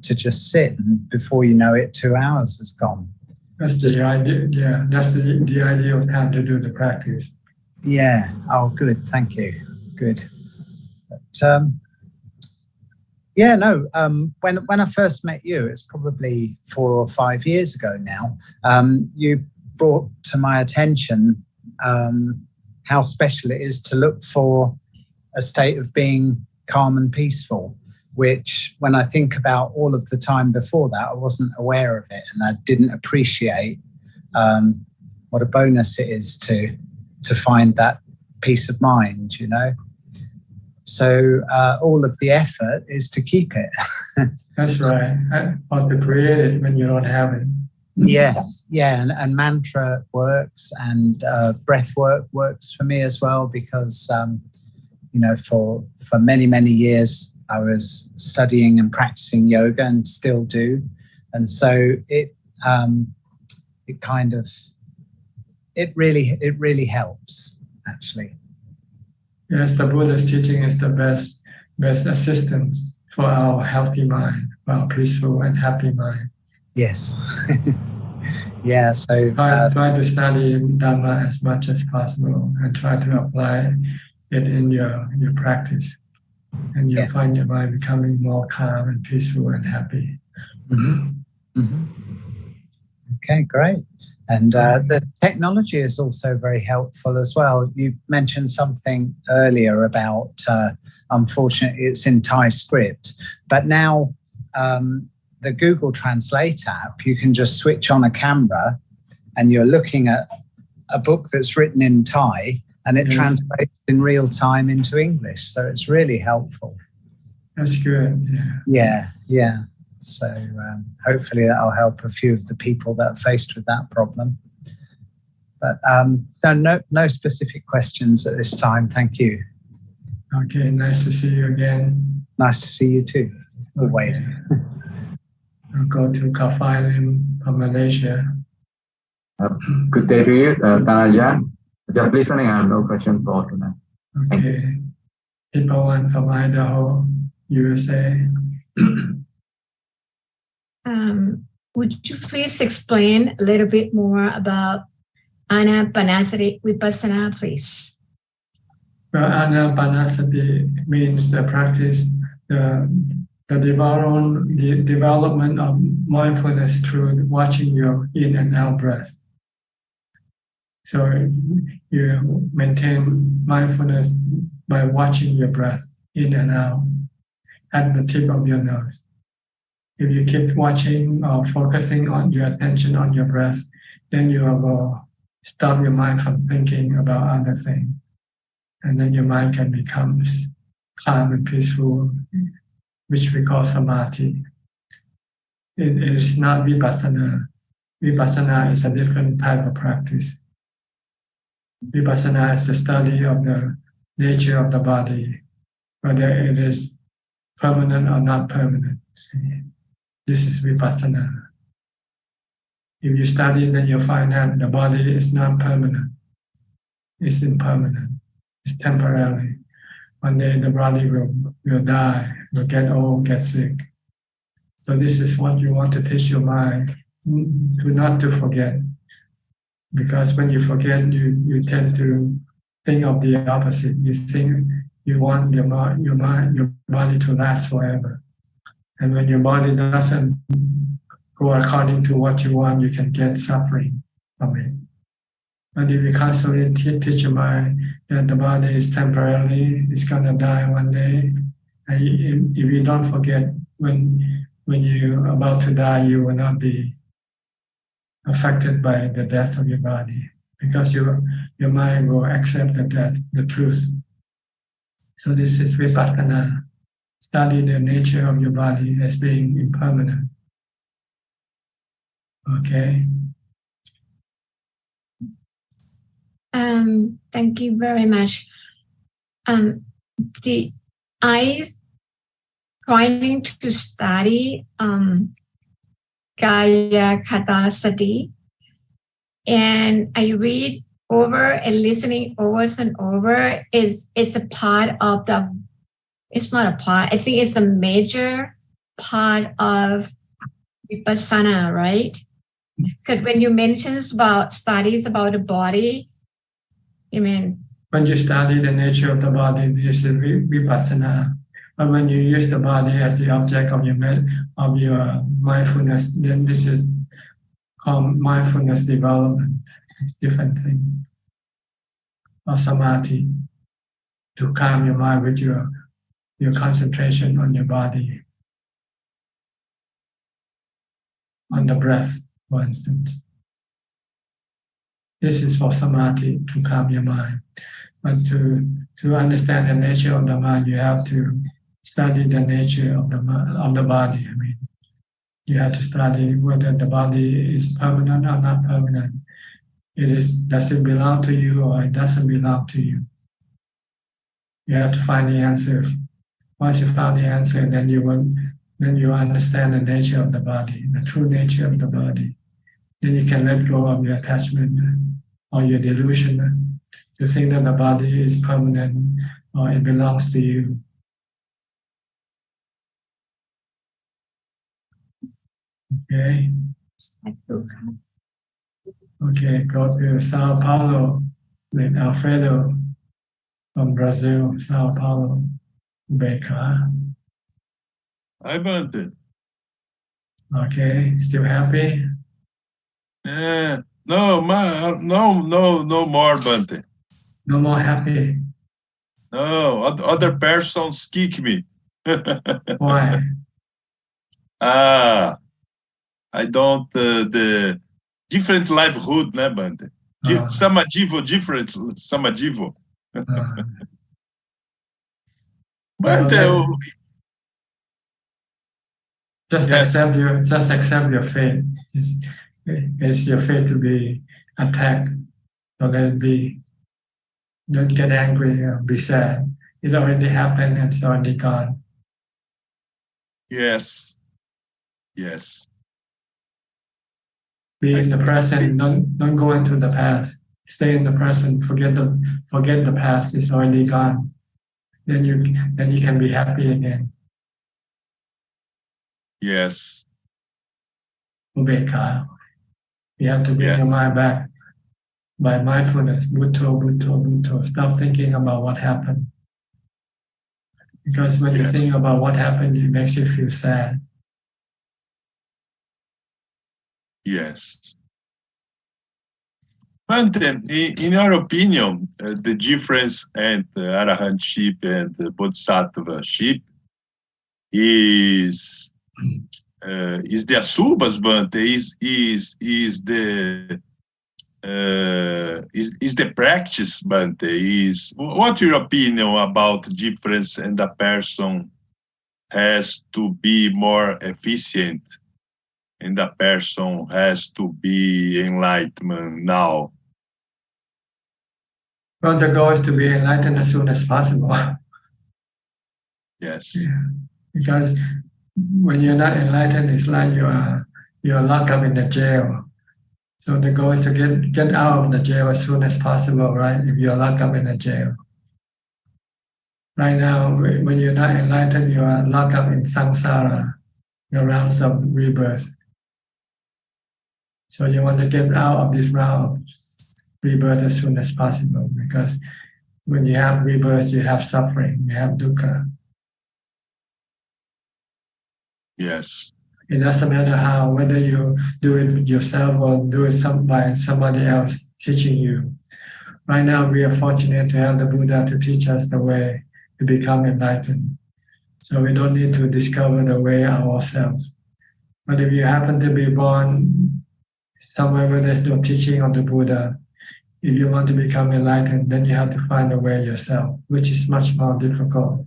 just sit, and before you know it, 2 hours has gone. That's the idea. Yeah, that's the ideal time to do the practice. Yeah. Oh, good. Thank you. Good. But, yeah, no. When I first met you, it's probably 4 or 5 years ago now. You brought to my attention how special it is to look for a state of being calm and peaceful, which when I think about all of the time before that, I wasn't aware of it, and I didn't appreciate what a bonus it is to find that peace of mind, you know. So all of the effort is to keep it. That's right. Or to create it when you don't have it. Yes, yeah, and mantra works, and breath work works for me as well, because you know, for many years I was studying and practicing yoga, and still do, and so it really helps, actually. Yes, the Buddha's teaching is the best assistance for our healthy mind, for our peaceful and happy mind. Yes. Yeah, so try to study Dhamma as much as possible, and try to apply it in your practice, and you'll find your mind becoming more calm and peaceful and happy. Mm-hmm. Mm-hmm. Okay, great. And the technology is also very helpful as well. You mentioned something earlier about, unfortunately, it's in Thai script, but now the Google Translate app, you can just switch on a camera and you're looking at a book that's written in Thai, and it translates in real time into English. So it's really helpful. That's good. Yeah. So hopefully that'll help a few of the people that are faced with that problem. But no specific questions at this time. Thank you. Okay, nice to see you again. Nice to see you too, always. Okay. I'll go to Kafilim from Malaysia. Good day to you, Ajahn. Just listening, I have no question for tonight. Okay. People one from Idaho, USA. Would you please explain a little bit more about Anapanasati Vipassana, please? Well, Anapanasati means the practice, the development of mindfulness through watching your in and out breath. So you maintain mindfulness by watching your breath in and out at the tip of your nose. If you keep watching or focusing on your attention on your breath, then you will stop your mind from thinking about other things. And then your mind can become calm and peaceful, which we call samadhi. It is not vipassana. Vipassana is a different type of practice. Vipassana is the study of the nature of the body, whether it is permanent or not permanent. See? This is Vipassana. If you study, then you find that the body is not permanent. It's impermanent. It's temporary. One day the body will die, will get old, get sick. So this is what you want to teach your mind, to not to forget. Because when you forget, you tend to think of the opposite. You think you want your body to last forever. And when your body doesn't go according to what you want, you can get suffering from it. But if you constantly teach your mind that the body is temporarily, it's gonna die one day, and if you don't forget when you're about to die, you will not be affected by the death of your body, because your mind will accept the truth. So this is Vipassana. Study the nature of your body as being impermanent. Okay. Thank you very much. I trying to study Kaya Kata Sati, and I read over and listening over and over is a part of the. It's not a part. I think it's a major part of Vipassana, right? Because when you mention about studies about the body, I mean, when you study the nature of the body, this is Vipassana. But when you use the body as the object of your mindfulness, then this is called mindfulness development. It's a different thing. Or samadhi, to calm your mind with your concentration on your body, on the breath, for instance. This is for samadhi, to calm your mind. But to understand the nature of the mind, you have to study the nature of the body. I mean, you have to study whether the body is permanent or not permanent. Does it belong to you or it doesn't belong to you? You have to find the answer. Once you found the answer, then you understand the nature of the body, the true nature of the body. Then you can let go of your attachment or your delusion to think that the body is permanent or it belongs to you. Okay. Okay, go to Sao Paulo with Alfredo from Brazil, Sao Paulo, Beca. Hi, Bante. Okay, still happy? No more, Bante. No more happy? No, other persons kick me. Why? I don't, the different livelihood, né, Bante? Samadivo, different Samadivo. Bante, just accept your fate. It's your fate to be attacked. So don't get angry or be sad. It already happened and it's already gone. Yes. Be in the present. Don't go into the past. Stay in the present. Forget the past. It's already gone. Then you can be happy again. Yes. Ubeka. You have to bring your mind back by mindfulness. Bhutto, bhutto, bhutto. Stop thinking about what happened. Because when you think about what happened, it makes you feel sad. Yes. Bante, in your opinion, the difference in the arahantship and the bodhisattvaship is the asubas, Bante, is the practice, Bante, what's your opinion about the difference and the person has to be more efficient and the person has to be enlightenment now? Well, the goal is to be enlightened as soon as possible. Yes. Yeah. Because when you're not enlightened, it's like you're locked up in the jail. So the goal is to get out of the jail as soon as possible, right? If you're locked up in a jail. Right now, when you're not enlightened, you are locked up in samsara, the rounds of rebirth. So you want to get out of this round of rebirth as soon as possible, because when you have rebirth, you have suffering, you have dukkha. Yes. It doesn't matter how, whether you do it yourself or do it by somebody else teaching you. Right now, we are fortunate to have the Buddha to teach us the way to become enlightened. So we don't need to discover the way ourselves. But if you happen to be born somewhere where there's no teaching of the Buddha, if you want to become enlightened, then you have to find a way yourself, which is much more difficult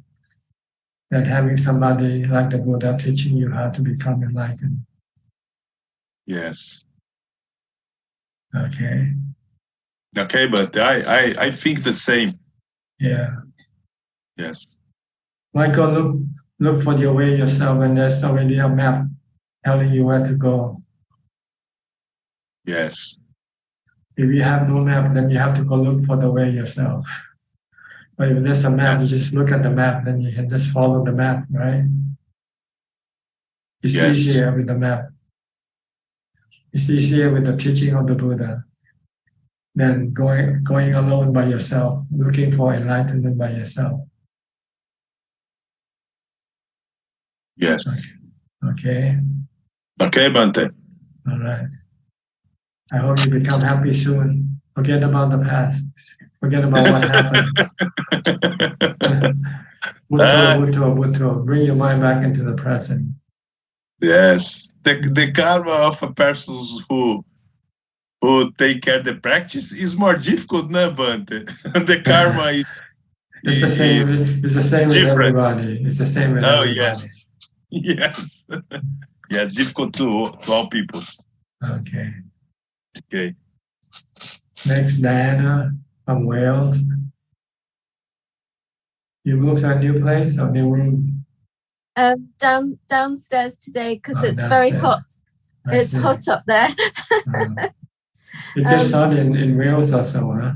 than having somebody like the Buddha teaching you how to become enlightened. Yes. Okay. Okay, but I think the same. Yeah. Yes. Why go look for your way yourself when there's already a map telling you where to go? Yes. If you have no map, then you have to go look for the way yourself. But if there's a map, you just look at the map, then you can just follow the map, right? It's easier with the map. It's easier with the teaching of the Buddha than going alone by yourself, looking for enlightenment by yourself. Yes. Okay. Okay, Bante. All right. I hope you become happy soon. Forget about the past. Forget about what happened. Bhutto. Bring your mind back into the present. Yes. The karma of a person who take care of the practice is more difficult, no, Bante? The karma is It's the same with everybody. It's the same with everybody. Yes. Yes. Yes, difficult to all peoples. Okay. Okay. Next, Diana from Wales. You moved to a new place or new room? Downstairs today because it's downstairs. very hot. It's hot up there. It gets hot in Wales also, huh?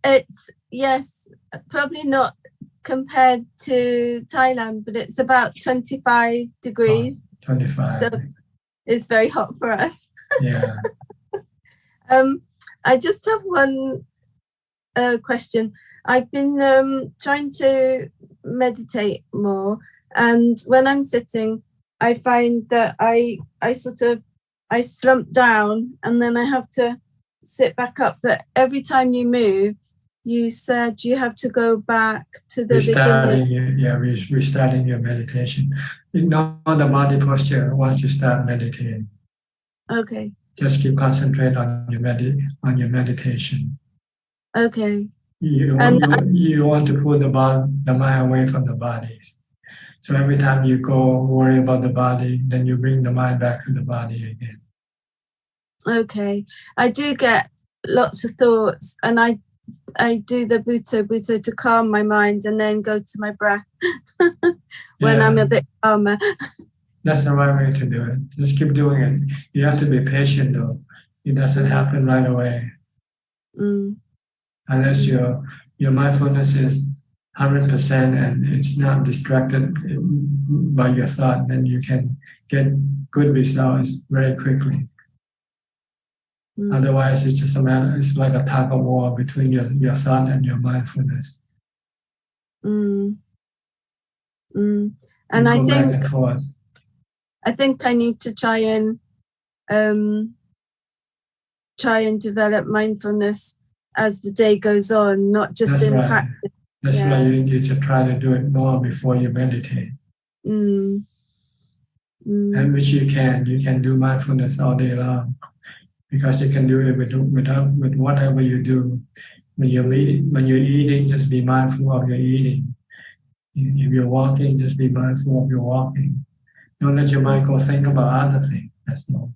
It's, yes, probably not compared to Thailand, but it's about 25 degrees. 25. So it's very hot for us. Yeah. I just have one question. I've been trying to meditate more, and when I'm sitting, I find that I slump down and then I have to sit back up. But every time you move, you said you have to go back to the beginning. Restarting your meditation. Ignore the body posture once you start meditating. Okay. Just keep concentrate on your meditation. Okay. You want to put the mind away from the body. So every time you go worry about the body, then you bring the mind back to the body again. Okay. I do get lots of thoughts, and I do the Bhutto to calm my mind and then go to my breath when I'm a bit calmer. That's the right way to do it. Just keep doing it. You have to be patient though. It doesn't happen right away. Unless your mindfulness is 100% and it's not distracted by your thought, then you can get good results very quickly. Otherwise, it's just it's like a tug of war between your thought and your mindfulness. And I think I need to try and develop mindfulness as the day goes on, not just practice. That's why you need to try to do it more before you meditate. And which you can do mindfulness all day long, because you can do it with whatever you do. When you're eating, just be mindful of your eating. If you're walking, just be mindful of your walking. Don't let your mind go think about other things. That's all.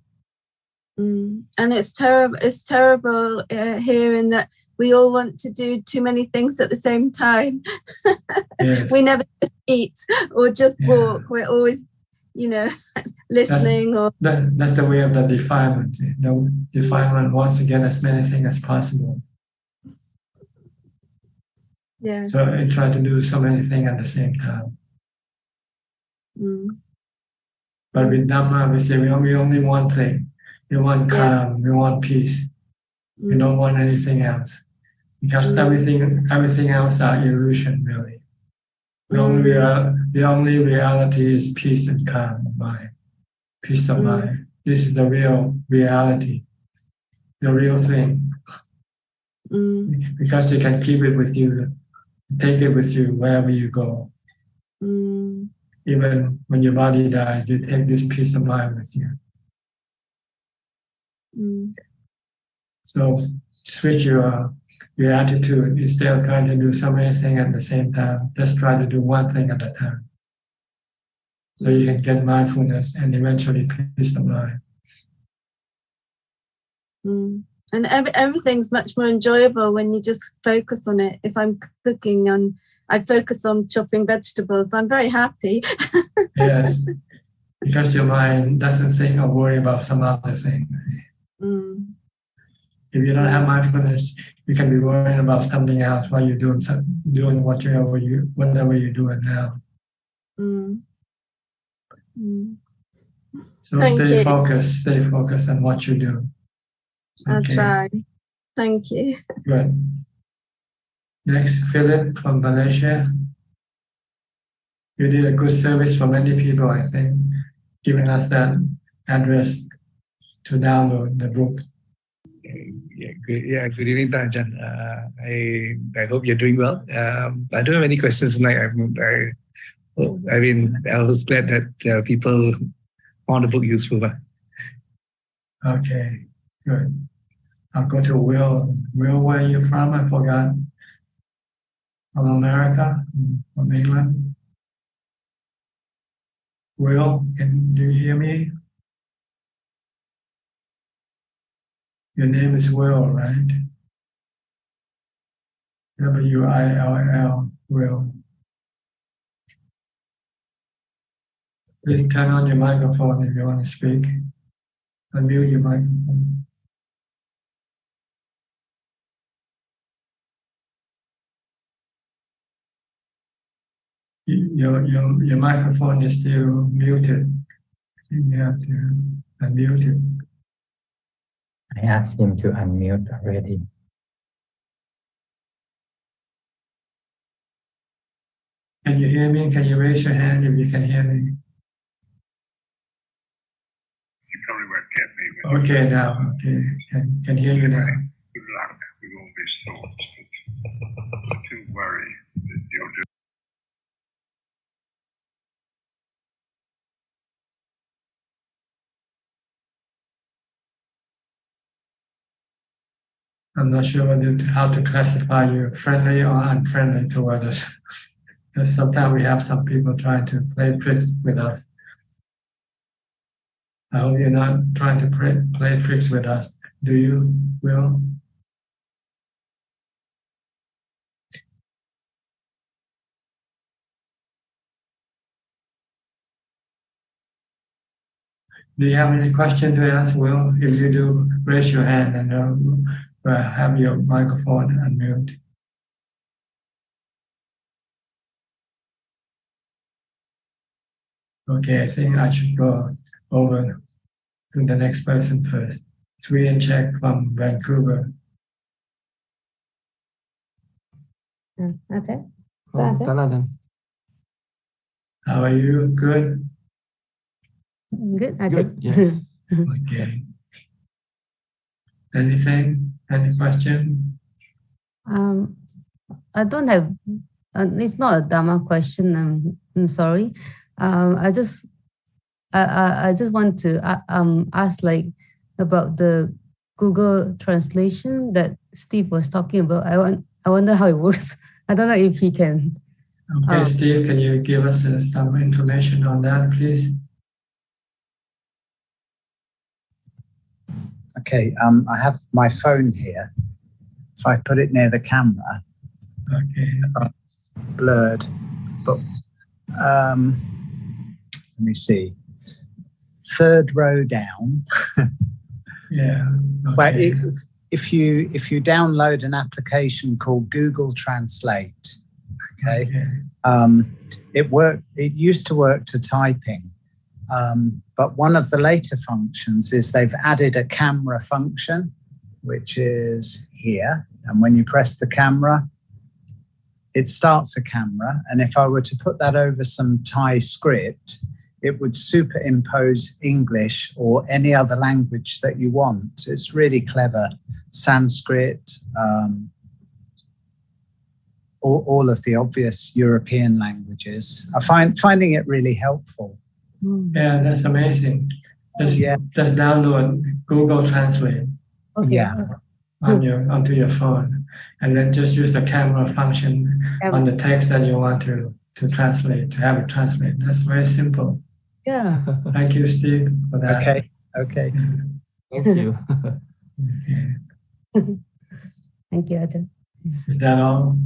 And it's terrible hearing that we all want to do too many things at the same time. Yes. We never just eat or just walk. We're always, listening. That's the way of the defilement. The defilement wants to get as many things as possible. Yeah. So I try to do so many things at the same time. But with Dhamma, we say we only want thing. We want calm. We want peace. We don't want anything else, because everything else are illusion, really. The only reality is peace and calm of mind, peace of mind. This is the real reality, the real thing. Because you can keep it with you, take it with you wherever you go. Even when your body dies, you take this peace of mind with you. So switch your attitude. Instead of trying to do so many things at the same time, just try to do one thing at a time. So you can get mindfulness and eventually peace of mind. And everything's much more enjoyable when you just focus on it. If I'm cooking and I focus on chopping vegetables, I'm very happy. Yes, because your mind doesn't think or worry about some other thing. If you don't have mindfulness, you can be worrying about something else while you're doing whatever you're doing now. So stay focused on what you do. I'll try. Thank you. Good. Next, Philip from Malaysia. You did a good service for many people, I think, giving us that address to download the book. Good evening, Ajaan. I hope you're doing well. I don't have any questions tonight. I was glad that people found the book useful. Okay, good. I'll go to Will. Will, where are you from? I forgot. From America? From England? Will, do you hear me? Your name is Will, right? W-I-L-L, Will. Please turn on your microphone if you want to speak. Unmute your microphone. Your microphone is still muted. You have to unmute it. I asked him to unmute already. Can you hear me? Can you raise your hand if you can hear me? You probably won't get me. Okay, now. Okay, can hear you now. Good luck with all these thoughts, but I do worry that you'll do. I'm not sure how to classify you, friendly or unfriendly toward us. Because sometimes we have some people trying to play tricks with us. I hope you're not trying to play tricks with us. Do you, Will? Do you have any question to ask, Will? If you do, raise your hand and have your microphone unmuted. Okay, I think I should go over to the next person first. Sri and Czech from Vancouver. Ajaan. How are you? Good? Good, Ajaan. Yes. Okay. Anything? Any question? I don't have. It's not a Dhamma question. I'm sorry. I just want to ask about the Google translation that Steve was talking about. I wonder how it works. I don't know if he can. Okay, Steve, can you give us some information on that, please? Okay, I have my phone here. if I put it near the camera, blurred. But let me see. Third row down. Yeah. Well, if you download an application called Google Translate, it used to work to typing, but one of the later functions is they've added a camera function, which is here, and when you press the camera, it starts a camera, and if I were to put that over some Thai script, it would superimpose English or any other language that you want. It's really clever. Sanskrit, all of the obvious European languages. I finding it really helpful. Yeah, that's amazing. Just download Google Translate. Onto your phone, and then just use the camera function on the text that you want to translate, to have it translate. That's very simple. Yeah. Thank you, Steve, for that. Okay. Thank you. Thank you, Ajahn. Is that all?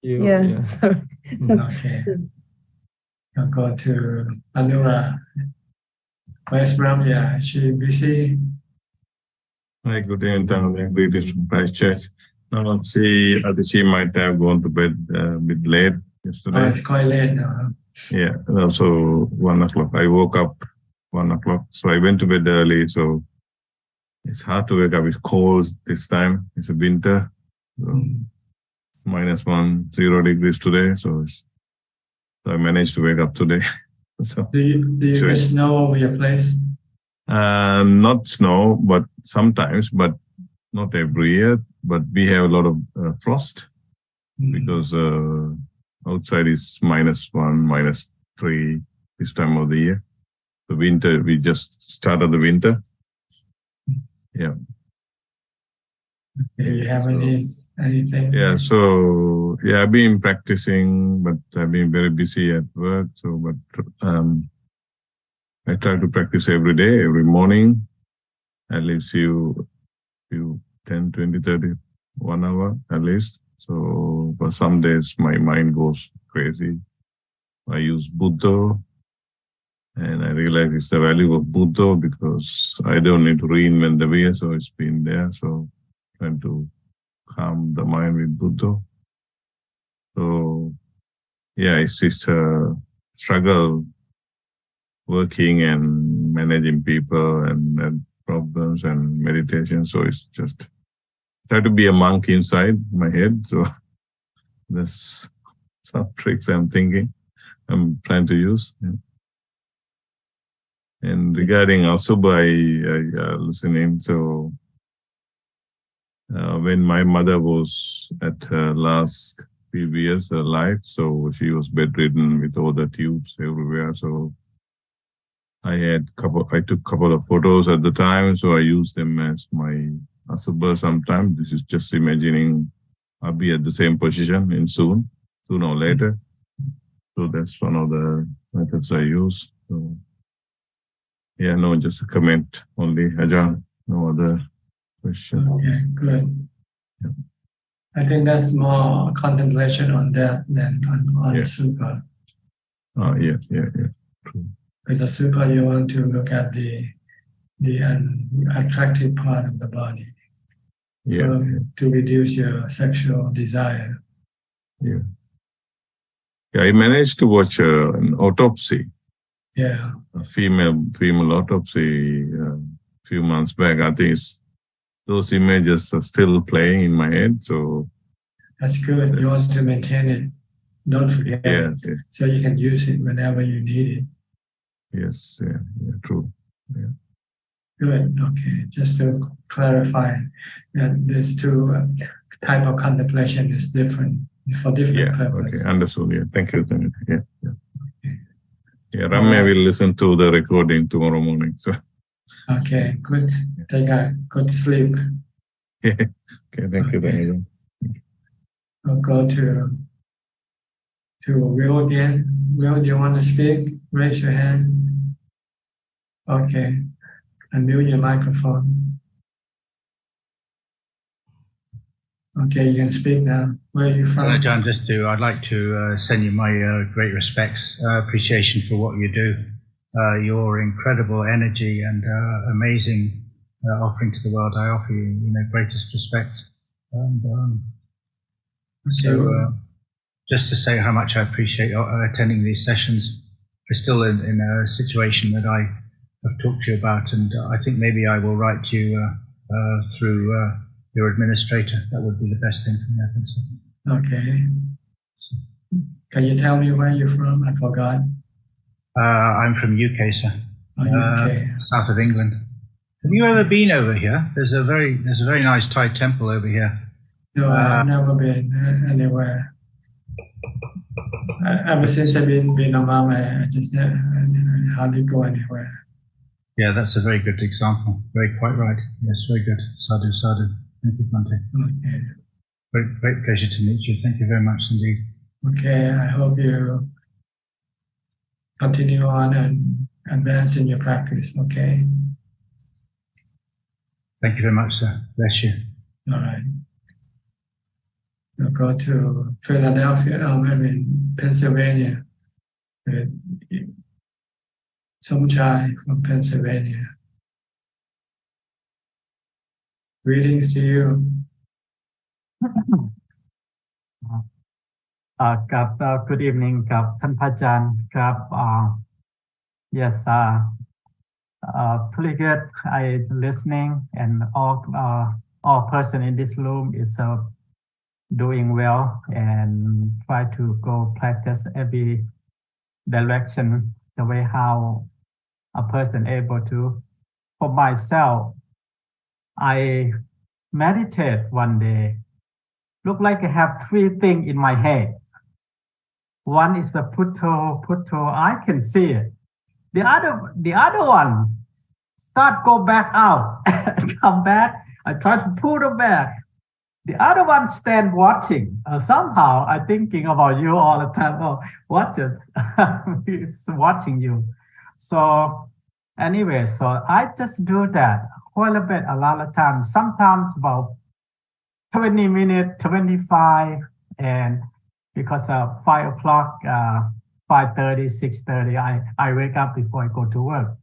Yeah. Sorry. Okay. I'll go to Anura. Where's Brahmya? Is she busy? Hi, good day, and greetings from Christchurch. Now, she might have gone to bed a bit late yesterday. Oh, it's quite late now. Yeah, and also 1 o'clock. I woke up 1 o'clock, so I went to bed early. So it's hard to wake up. It's cold this time. It's a winter. So -1, 0 degrees today. So I managed to wake up today. So do you get snow over your place? Not snow, but sometimes, but not every year. But we have a lot of frost because outside is -1, -3 this time of the year. The winter, we just started the winter. Yeah. Do you have anything? Yeah, so I've been practicing, but I've been very busy at work. So, but I try to practice every day, every morning, at least few 10, 20, 30, 1 hour at least. So, but some days my mind goes crazy. I use Buddha, and I realize it's the value of Buddha because I don't need to reinvent the wheel, so it's been there. So, trying to calm the mind with Buddha. So, yeah, it's a struggle working and managing people and problems and meditation. So it's just try to be a monk inside my head. So there's some tricks I'm trying to use. Yeah. And regarding Asubha, I listening. So when my mother was at her last few years of life, so she was bedridden with all the tubes everywhere. So I took a couple of photos at the time, so I used them as my Asubha sometimes. This is just imagining I'll be at the same position in sooner or later. So that's one of the methods I use. So yeah, no, just a comment only, Ajahn. No other question. Okay, good. Yeah. I think that's more contemplation on that than on Sukha. Yeah. True. With the Sukha, you want to look at the attractive part of the body. To reduce your sexual desire. Yeah. I managed to watch an autopsy. Yeah. A female autopsy few months back. I think those images are still playing in my head. So that's good. You want to maintain it. Don't forget it. So you can use it whenever you need it. Yes, true. Yeah. Good. Okay. Just to clarify that these two type of contemplation is different for different purposes. Okay, understood. Yeah. Thank you. Yeah. Okay. Yeah, Ramya will listen to the recording tomorrow morning. So. Okay, good. Take a good sleep. Okay, thank you. I'll go to Will again. Will, do you want to speak? Raise your hand. Okay. Unmute your microphone. Okay, you can speak now. Where are you from? Ajaan, I'd like to send you my great respects, appreciation for what you do. Your incredible energy and amazing offering to the world. I offer you, greatest respect. And just to say how much I appreciate attending these sessions. I'm still in a situation that I have talked to you about, and I think maybe I will write to you through your administrator. That would be the best thing for me, I think so. Okay. Can you tell me where you're from? I forgot. I'm from UK, sir. UK. South of England. Have you ever been over here? There's a very nice Thai temple over here. No, I've never been anywhere. Ever since I've been a mom, I just hardly go anywhere. Yeah, that's a very good example. Quite right. Yes, very good. Sadhu, sadhu. Thank you, Bhante. Okay. Great pleasure to meet you. Thank you very much indeed. Okay, I hope you continue on and advance in your practice, okay? Thank you very much, sir. Bless you. All right. We'll go to Philadelphia, Pennsylvania. Somchai from Pennsylvania. Greetings to you. Good evening, Tan Pajan. Yes, pretty good. I listening, and all person in this room is doing well, and try to go practice every direction the way how a person able to. For myself, I meditate one day. Look like I have three things in my head. One is a putto. I can see it. The other one start go back out, come back. I try to pull it back. The other one stand watching. Somehow I thinking about you all the time. Oh, watch it. It's watching you. So anyway, so I just do that quite a bit, a lot of times. Sometimes about 20 minutes, 25, and because of 5 o'clock, 5:30, 6:30, I wake up before I go to work.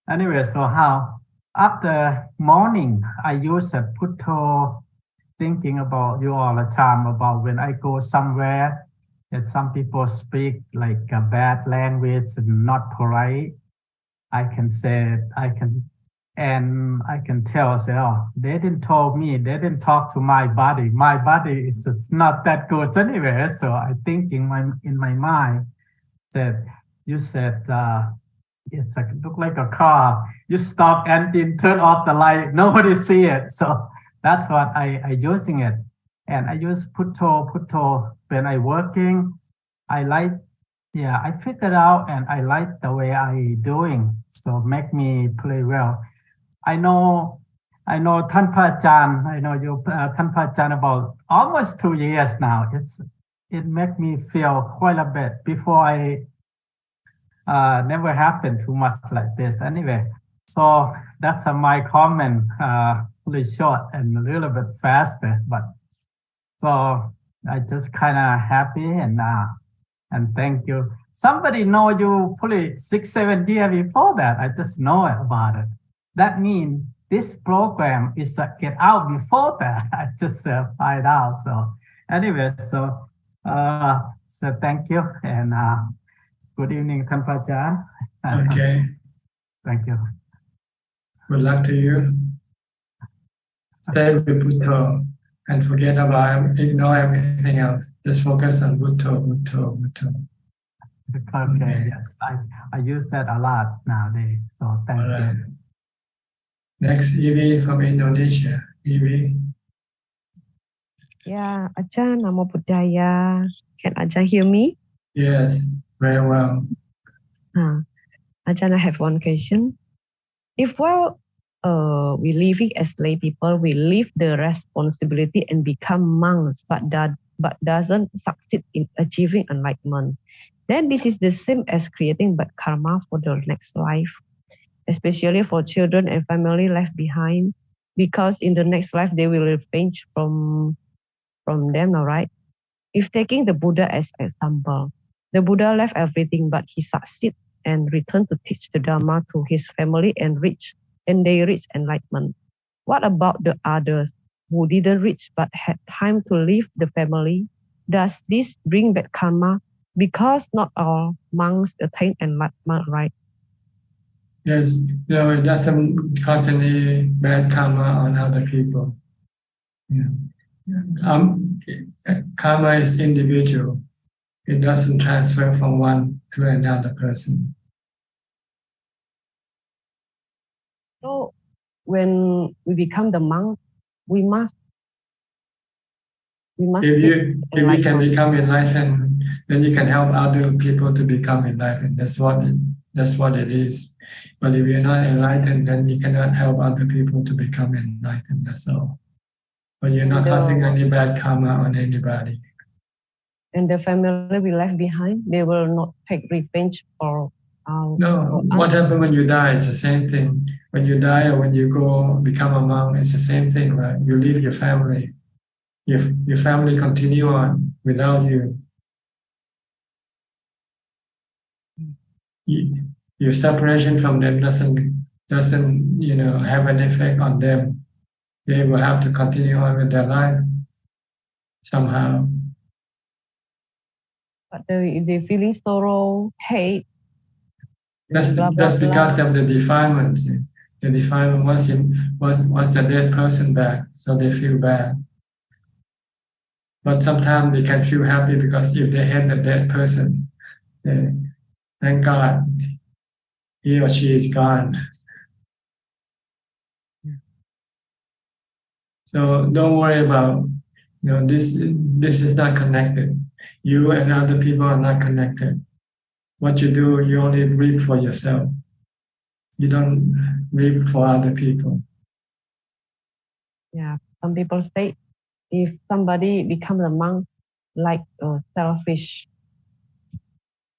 Anyway, so how after morning, I use a putto, thinking about you all the time, about when I go somewhere that some people speak like a bad language and not polite. I can say, I can tell, say, oh, they didn't tell me, they didn't talk to my body. My body is not that good anyway. So I think in my mind that you said, it's look like a car. You stop engine, turn off the light, nobody see it. So that's what I using it. And I use putto when I working. I figured out, and I like the way I doing. So make me play well. I know Tan Pajan. I know you Tan Pajan about almost 2 years now. It make me feel quite a bit. Before I never happened too much like this. Anyway, so that's my comment. Really short and a little bit faster, but so I just kind of happy and thank you. Somebody know you probably 6-7 years before that. I just know about it. That means this program is get out before that. I just find out. So anyway, so thank you, and good evening, Tan Pajan. Okay. Thank you. Good luck to you. Stay with Bhutto and forget about, ignore everything else. Just focus on Bhutto. Okay, yes. I use that a lot nowadays. So thank you. Next, Evie from Indonesia. Evie. Yeah, Ajaan, Namo Buddhaya. Can Ajaan hear me? Yes, very well. Ajaan, I have one question. If while we living as lay people, we leave the responsibility and become monks, but doesn't succeed in achieving enlightenment, then this is the same as creating bad karma for the next life, especially for children and family left behind. because in the next life they will revenge from them, all right? If taking the Buddha as example, the Buddha left everything, but he succeeded and returned to teach the Dharma to his family and they reached enlightenment. What about the others who didn't reach but had time to leave the family? Does this bring bad karma? Because not all monks attain enlightenment, right? Yes, no, it doesn't cause any bad karma on other people. Yeah. Karma is individual. It doesn't transfer from one to another person. So when we become the monk, we must. If you can become enlightened, then you can help other people to become enlightened. That's what it is. But if you're not enlightened, then you cannot help other people to become enlightened. That's all. But you're not causing any bad karma on anybody. And the family we left behind, they will not take revenge for No, what happens when you die is the same thing. When you die or when you go become a monk, it's the same thing, right? You leave your family. Your family continue on without you. Your separation from them doesn't have an effect on them. They will have to continue on with their life somehow. But they feeling sorrow, hate. That's because of the defilement. The defilement wants a dead person back, so they feel bad. But sometimes they can feel happy because if they hate a dead person, thank God, he or she is gone. So don't worry about, this is not connected. You and other people are not connected. What you do, you only reap for yourself. You don't reap for other people. Yeah, some people say if somebody becomes a monk, like selfish.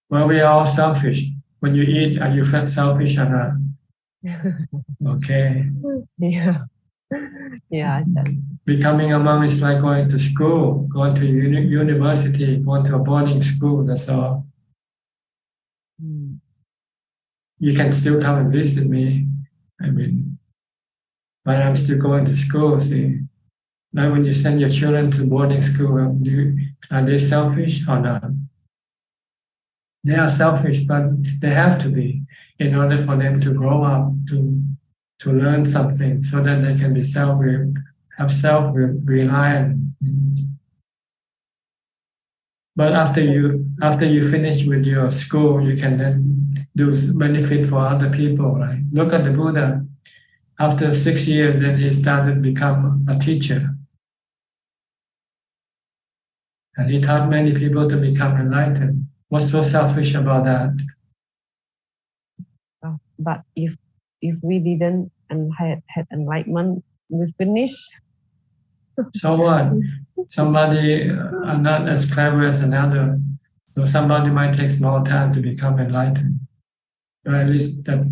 Well, we are all selfish. When you eat, are you selfish or not? Okay. Yeah. Yeah. Becoming a monk is like going to school, going to university, going to a boarding school. That's all. You can still come and visit me. But I'm still going to school. See, now when you send your children to boarding school, are they selfish or not? They are selfish, but they have to be in order for them to grow up, to learn something, so that they can be self-reliant. But after you finish with your school, you can then do benefit for other people, right? Look at the Buddha. After 6 years, then he started to become a teacher. And he taught many people to become enlightened. What's so selfish about that? But if we didn't and had enlightenment, we finish. So what? Somebody are not as clever as another. So somebody might take more time to become enlightened. Or at least that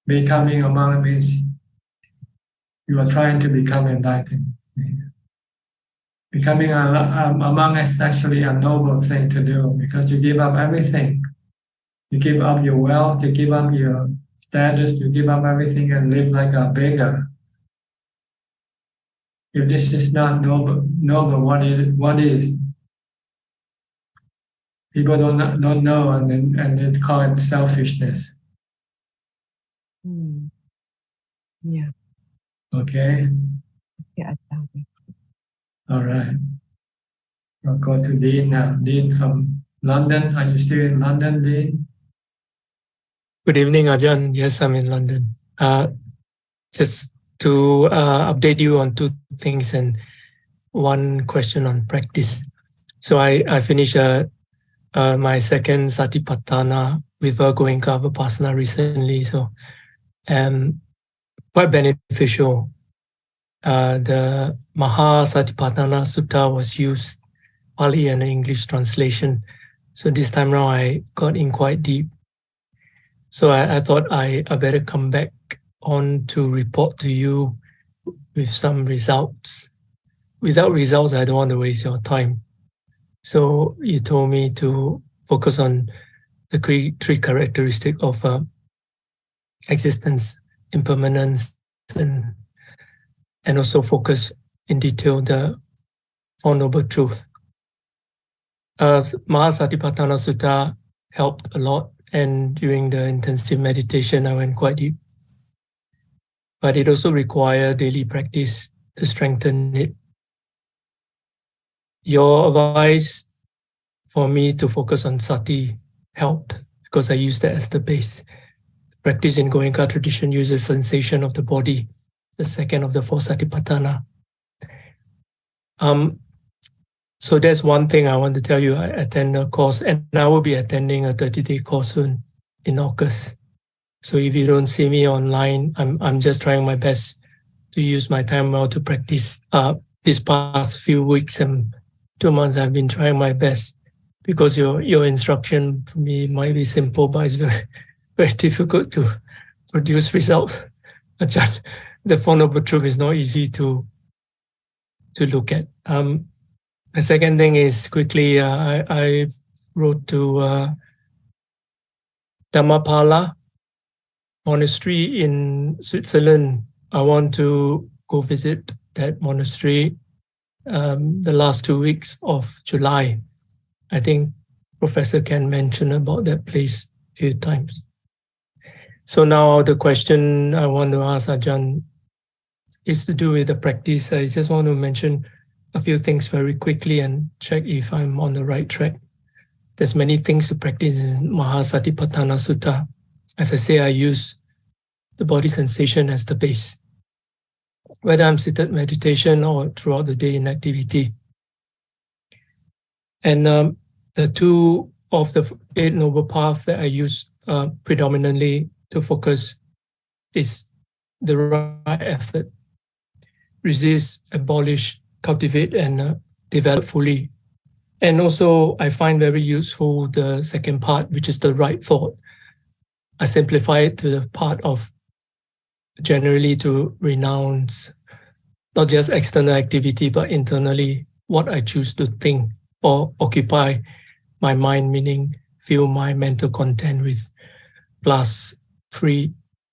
becoming a monk means you are trying to become enlightened. Becoming a monk is actually a noble thing to do because you give up everything. You give up your wealth, you give up your status, you give up everything and live like a beggar. If this is not noble, what is? People don't know, and they call it selfishness. Yeah. Okay. Yeah. All right. I'll go to Dean now. Dean from London. Are you still in London, Dean? Good evening, Ajaan. Yes, I'm in London. Just to update you on two things and one question on practice. So I finished my second Satipatthana with Goenka Vipassana recently. So quite beneficial. The Maha Satipatthana Sutta was used, Pali and English translation. So this time around I got in quite deep. So I thought I better come back on to report to you with some results. Without results, I don't want to waste your time. So you told me to focus on the three characteristics of existence, impermanence, and also focus in detail the Four Noble Truth. Mahasatipatthana Sutta helped a lot, and during the intensive meditation, I went quite deep. But it also requires daily practice to strengthen it. Your advice for me to focus on sati helped because I used that as the base. Practice in Goenka tradition uses sensation of the body, the second of the four satipatthana. So that's one thing I want to tell you. I attend a course, and I will be attending a 30-day course soon in August. So if you don't see me online, I'm just trying my best to use my time well to practice. This past few weeks and 2 months, I've been trying my best because your instruction for me might be simple, but it's very, very difficult to produce results. The Four Noble Truth is not easy to look at. The second thing is quickly, I wrote to Dhammapala monastery in Switzerland. I want to go visit that monastery the last 2 weeks of July. I think Professor Ken mentioned about that place a few times. So now the question I want to ask Ajahn is to do with the practice. I just want to mention a few things very quickly and check if I'm on the right track. There's many things to practice in Mahasatipatthana Sutta. As I say, I use the body sensation as the base, whether I'm seated meditation or throughout the day in activity. And the two of the Eight Noble Paths that I use predominantly to focus is the right effort, resist, abolish, cultivate, and develop fully. And also, I find very useful the second part, which is the right thought. I simplify it to the part of generally to renounce not just external activity, but internally what I choose to think or occupy my mind, meaning fill my mental content with, plus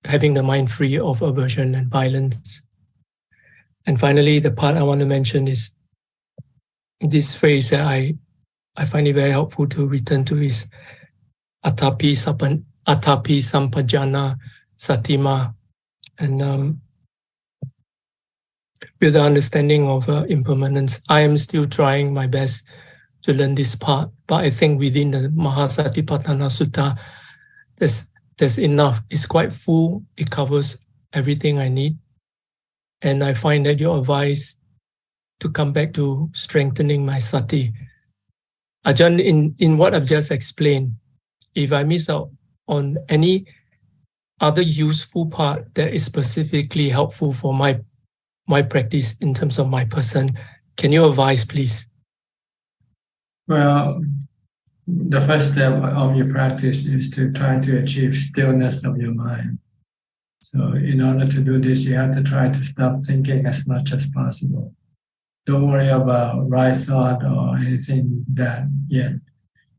having the mind free of aversion and violence. And finally, the part I want to mention is this phrase that I find it very helpful to return to is Atapi Sampajana Satima. And with the understanding of impermanence, I am still trying my best to learn this part. But I think within the Mahasatipatthana Sutta, there's enough. It's quite full. It covers everything I need. And I find that your advice to come back to strengthening my sati. Ajahn, in what I've just explained, if I miss out on any other useful part that is specifically helpful for my practice in terms of my person, can you advise, please? Well, the first step of your practice is to try to achieve stillness of your mind. So in order to do this, you have to try to stop thinking as much as possible. Don't worry about right thought or anything that yet.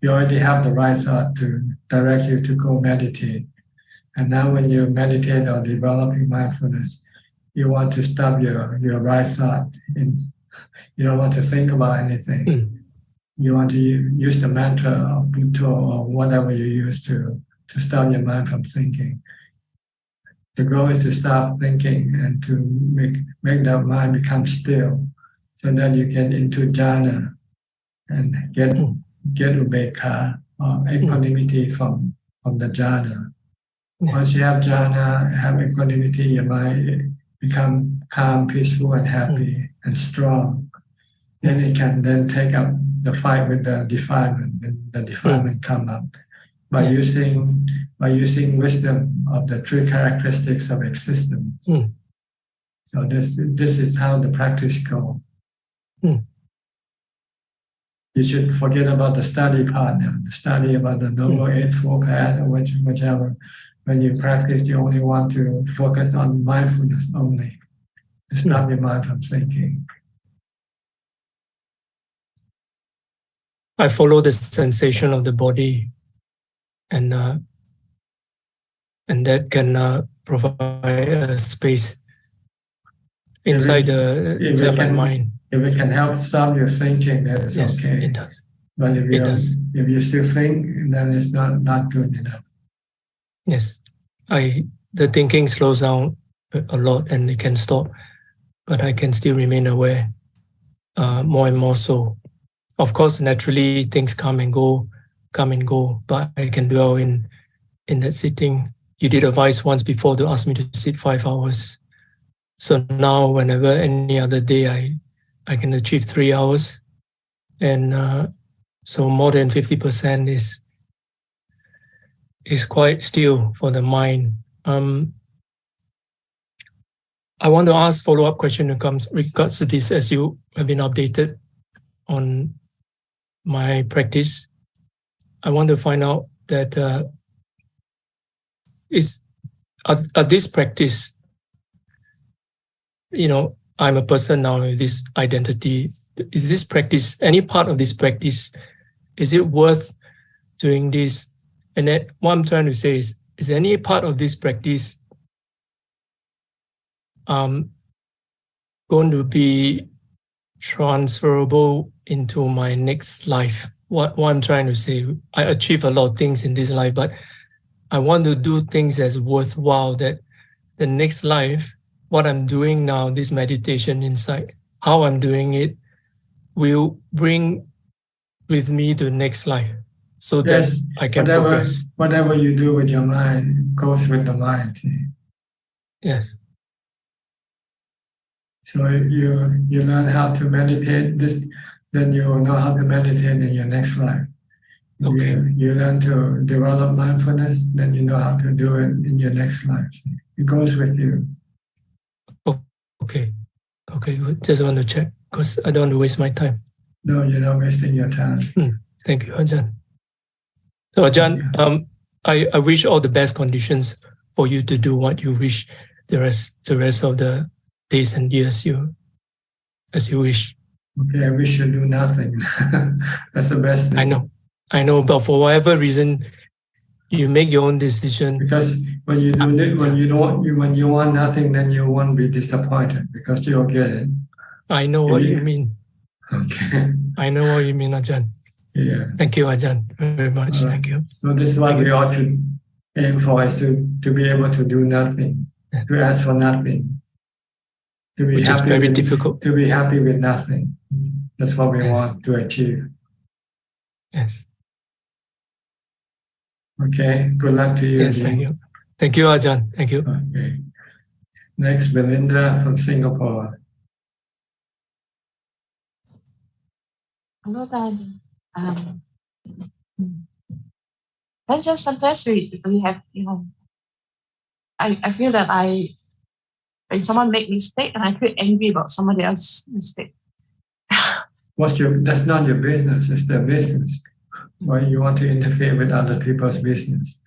You already have the right thought to direct you to go meditate. And now when you meditate or developing mindfulness, you want to stop your right thought. You don't want to think about anything. You want to use the mantra of Buddha or whatever you use to stop your mind from thinking. The goal is to stop thinking and to make that mind become still, so that you get into jhana and get ubekha or equanimity from the jhana. Once you have jhana, have equanimity, your mind become calm, peaceful, and happy and strong. Then it can then take up the fight with the defilement, when the defilement come up. By using wisdom of the three characteristics of existence. So this is how the practice goes. You should forget about the study part now, the study about the Noble Eightfold Path or whichever. When you practice, you only want to focus on mindfulness only. to stop your mind from thinking. I follow the sensation of the body, and that can provide a space inside my mind. If it can help stop your thinking, then it's Yes, okay. it does. But if It does. if you still think, then it's not good enough. Yes, the thinking slows down a lot, and it can stop, but I can still remain aware, more and more so. Of course, naturally things come and go, but I can dwell in that sitting. You did advise once before to ask me to sit 5 hours. So now, whenever any other day, I can achieve 3 hours, and so more than 50% is quite still for the mind. I want to ask follow-up question in regards to this, as you have been updated on my practice. I want to find out that this practice, I'm a person now with this identity. Is this practice, any part of this practice, is it worth doing this? And then what I'm trying to say is any part of this practice going to be transferable into my next life? What I'm trying to say, I achieve a lot of things in this life, but I want to do things as worthwhile, that the next life, what I'm doing now, this meditation inside, how I'm doing it, will bring with me to the next life, so that I can progress. Whatever you do with your mind goes with the mind. Yes. So if you learn how to meditate this, then you will know how to meditate in your next life. Okay. You learn to develop mindfulness, then you know how to do it in your next life. It goes with you. Okay, good. Just want to check, because I don't want to waste my time. No, you're not wasting your time. Thank you, Ajahn. So Ajahn, I wish all the best conditions for you to do what you wish the rest of the days and years as you wish. Okay, I wish you do nothing. That's the best thing. I know, but for whatever reason, you make your own decision. Because when you do it, when you want nothing, then you won't be disappointed, because you'll get it. I know what you mean. Okay. I know what you mean, Ajahn. Yeah. Thank you, Ajahn, very much. Thank you. So this is what we ought to aim for, is to be able to do nothing, to ask for nothing, to be Which is happy very with, difficult. To be happy with nothing. That's what we want to achieve. Yes. Okay. Good luck to you. Yes, thank you. Thank you, Ajahn. Thank you. Okay. Next, Belinda from Singapore. Hello, Dan. Then just sometimes we have, I feel that when someone make mistake, and I feel angry about somebody else's mistake. That's not your business, it's their business. Why you want to interfere with other people's business?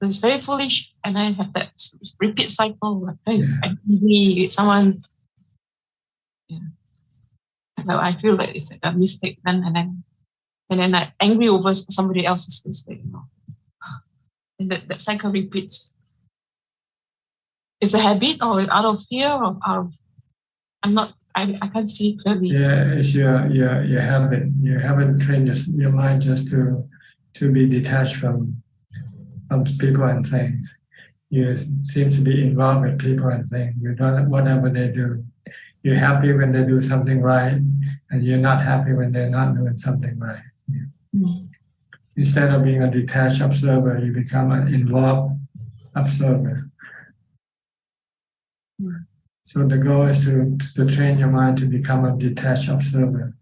It's very foolish, and I have that repeat cycle. Like, I'm angry with someone. Yeah. So I feel that it's a mistake, and then I'm angry over somebody else's mistake. And that cycle repeats. It's a habit, or out of fear, or out of I can't see clearly. Yeah, it's your habit. You haven't trained your mind just to be detached from people and things. You seem to be involved with people and things. You do whatever they do. You're happy when they do something right, and you're not happy when they're not doing something right. Instead of being a detached observer, you become an involved observer. So the goal is to train your mind to become a detached observer.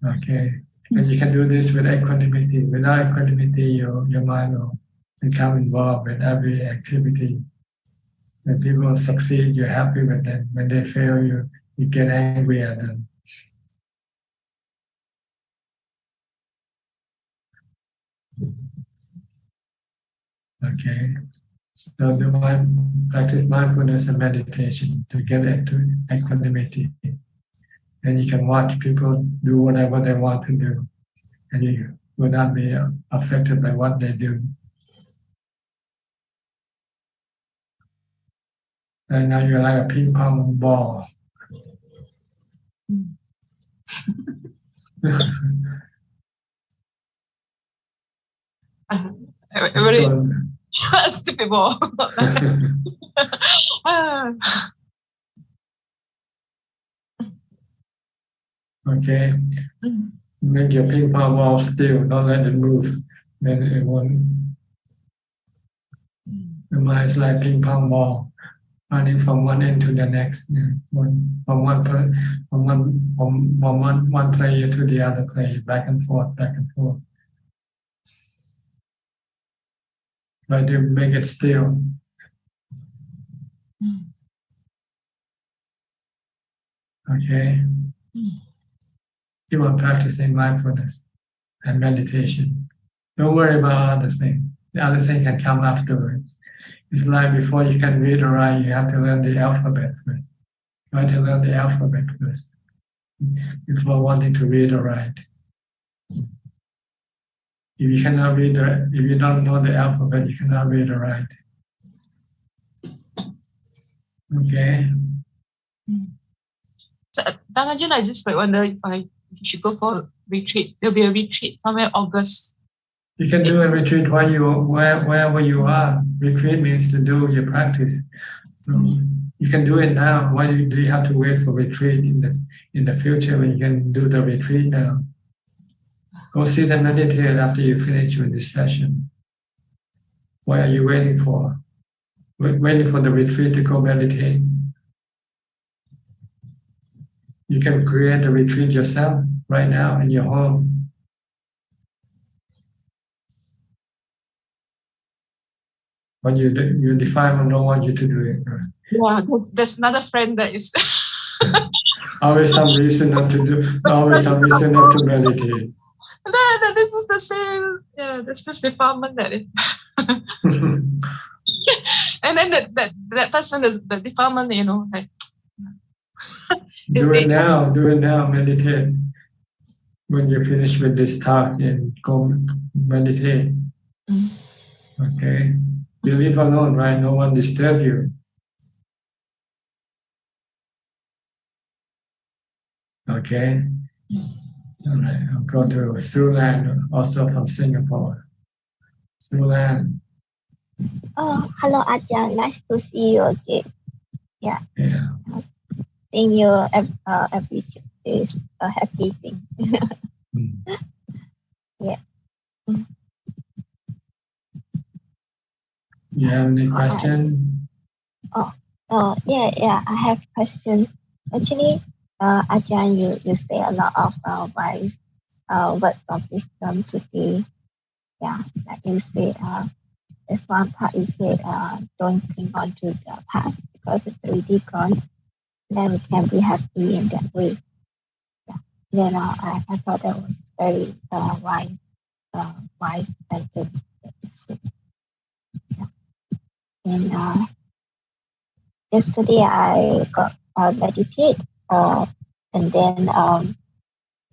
Okay. And you can do this with equanimity. Without equanimity, your mind will become involved with every activity. When people succeed, you're happy with them. When they fail, you get angry at them. Okay. So the one practice mindfulness and meditation to get into equanimity. And you can watch people do whatever they want to do, and you will not be affected by what they do. And now you're like a ping pong ball. Very stupid ball. Okay. Make your ping pong ball still, don't let it move. Then it won't. The mind is like ping pong ball, running from one end to the next, from one player to the other player, back and forth, back and forth. Try to make it still. Okay. Keep on practicing mindfulness and meditation. Don't worry about other things. The other thing can come afterwards. It's like before you can read or write, you have to learn the alphabet first. Try to learn the alphabet first before wanting to read or write. If you cannot read, if you don't know the alphabet, you cannot read or write. Okay. So, Ajaan, I just wonder if I should go for a retreat. There'll be a retreat somewhere August. You can do a retreat wherever you are. Retreat means to do your practice. So you can do it now. Why do you have to wait for retreat in the future when you can do the retreat now? Go sit and meditate after you finish with this session. What are you waiting for? Waiting for the retreat to go meditate. You can create the retreat yourself right now in your home. But you define don't want you to do it. Right? Yeah, there's another friend that is always some reason not to do. Always some reason not to meditate. No, this is the same. Yeah, this is department that is. And then that person is the department, like. Do it now, meditate. When you finish with this talk, and go meditate. Okay? You live alone, right? No one disturbs you. Okay? All right, I'll go to Sulan, also from Singapore. Sulan. Oh, hello, Ajahn. Nice to see you again. Yeah. Yeah. Seeing you every Tuesday is a happy thing. Yeah. You have any question? Yeah. I have a question. Actually, Ajahn, you say a lot of wise words of wisdom today. Yeah, like you say, there's one part you say, don't cling on to the past because it's already gone. Then we can be happy in that way. Yeah. Then I thought that was very wise sentence that you said. Yeah. And yesterday I got meditate, and then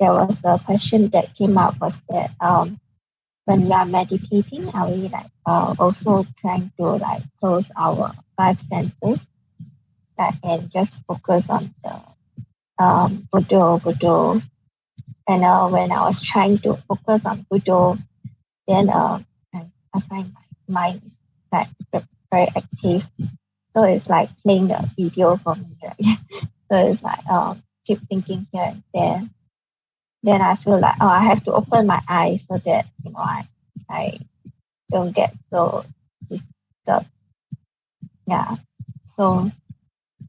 there was a question that came up was that when we are meditating, are we also trying to close our five senses and just focus on the Buddha. And when I was trying to focus on Buddha, then I find my mind is very active. So it's like playing the video for me. Right? So it's like keep thinking here and there. Then I feel like I have to open my eyes so that I don't get so disturbed. Yeah. So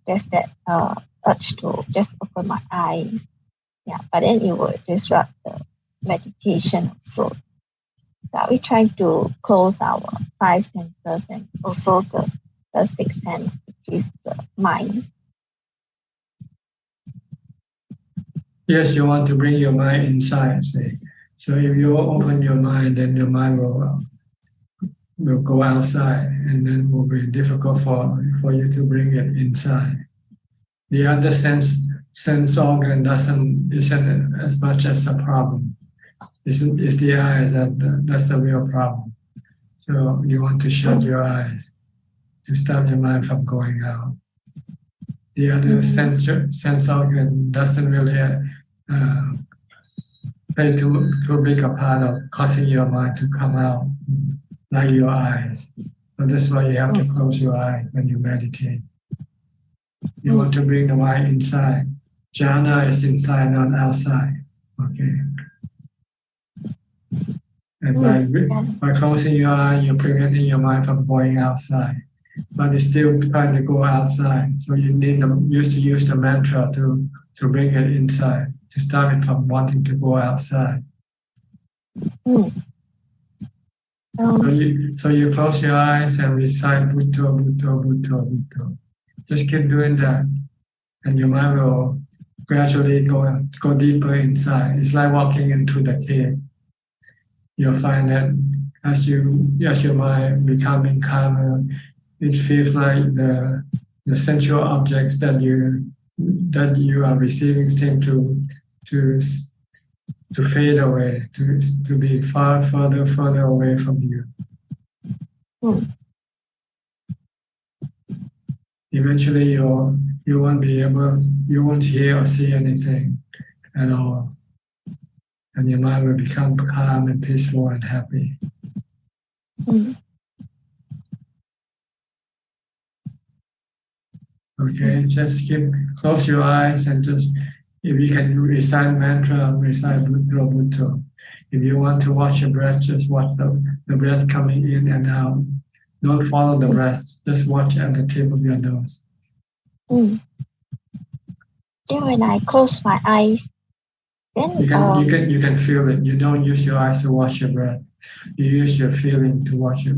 there's that urge to just open my eyes. Yeah, but then it would disrupt the meditation also. So are we trying to close our five senses and also the sixth sense, which is the mind? Yes, you want to bring your mind inside, say. So if you open your mind, then your mind will will go outside, and then will be difficult for you to bring it inside. The other sense organ isn't as much as a problem. It's the eyes that's the real problem. So you want to shut your eyes to stop your mind from going out. The other sense organ doesn't really play too big a part of causing your mind to come out, like your eyes. So that's why you have to close your eyes when you meditate. You want to bring the mind inside. Jhana is inside, not outside. Okay. And by closing your eye, you're preventing your mind from going outside. But it's still trying to go outside. So you need to use the mantra to bring it inside, to stop it from wanting to go outside. So you close your eyes and recite Bhutto, Bhutto, Bhutto, Bhutto. Just keep doing that. And your mind will gradually go deeper inside. It's like walking into the cave. You'll find that as your mind becoming calmer, it feels like the sensual objects that you are receiving seem to fade away, to be further away from you. Eventually, you won't hear or see anything at all, and your mind will become calm and peaceful and happy. Okay, just close your eyes and just, if you can recite mantra, recite Bhutto, Bhutto. If you want to watch your breath, just watch the breath coming in and out. Don't follow the breath, just watch at the tip of your nose. Then when I close my eyes, then you can feel it. You don't use your eyes to watch your breath. You use your feeling to watch it.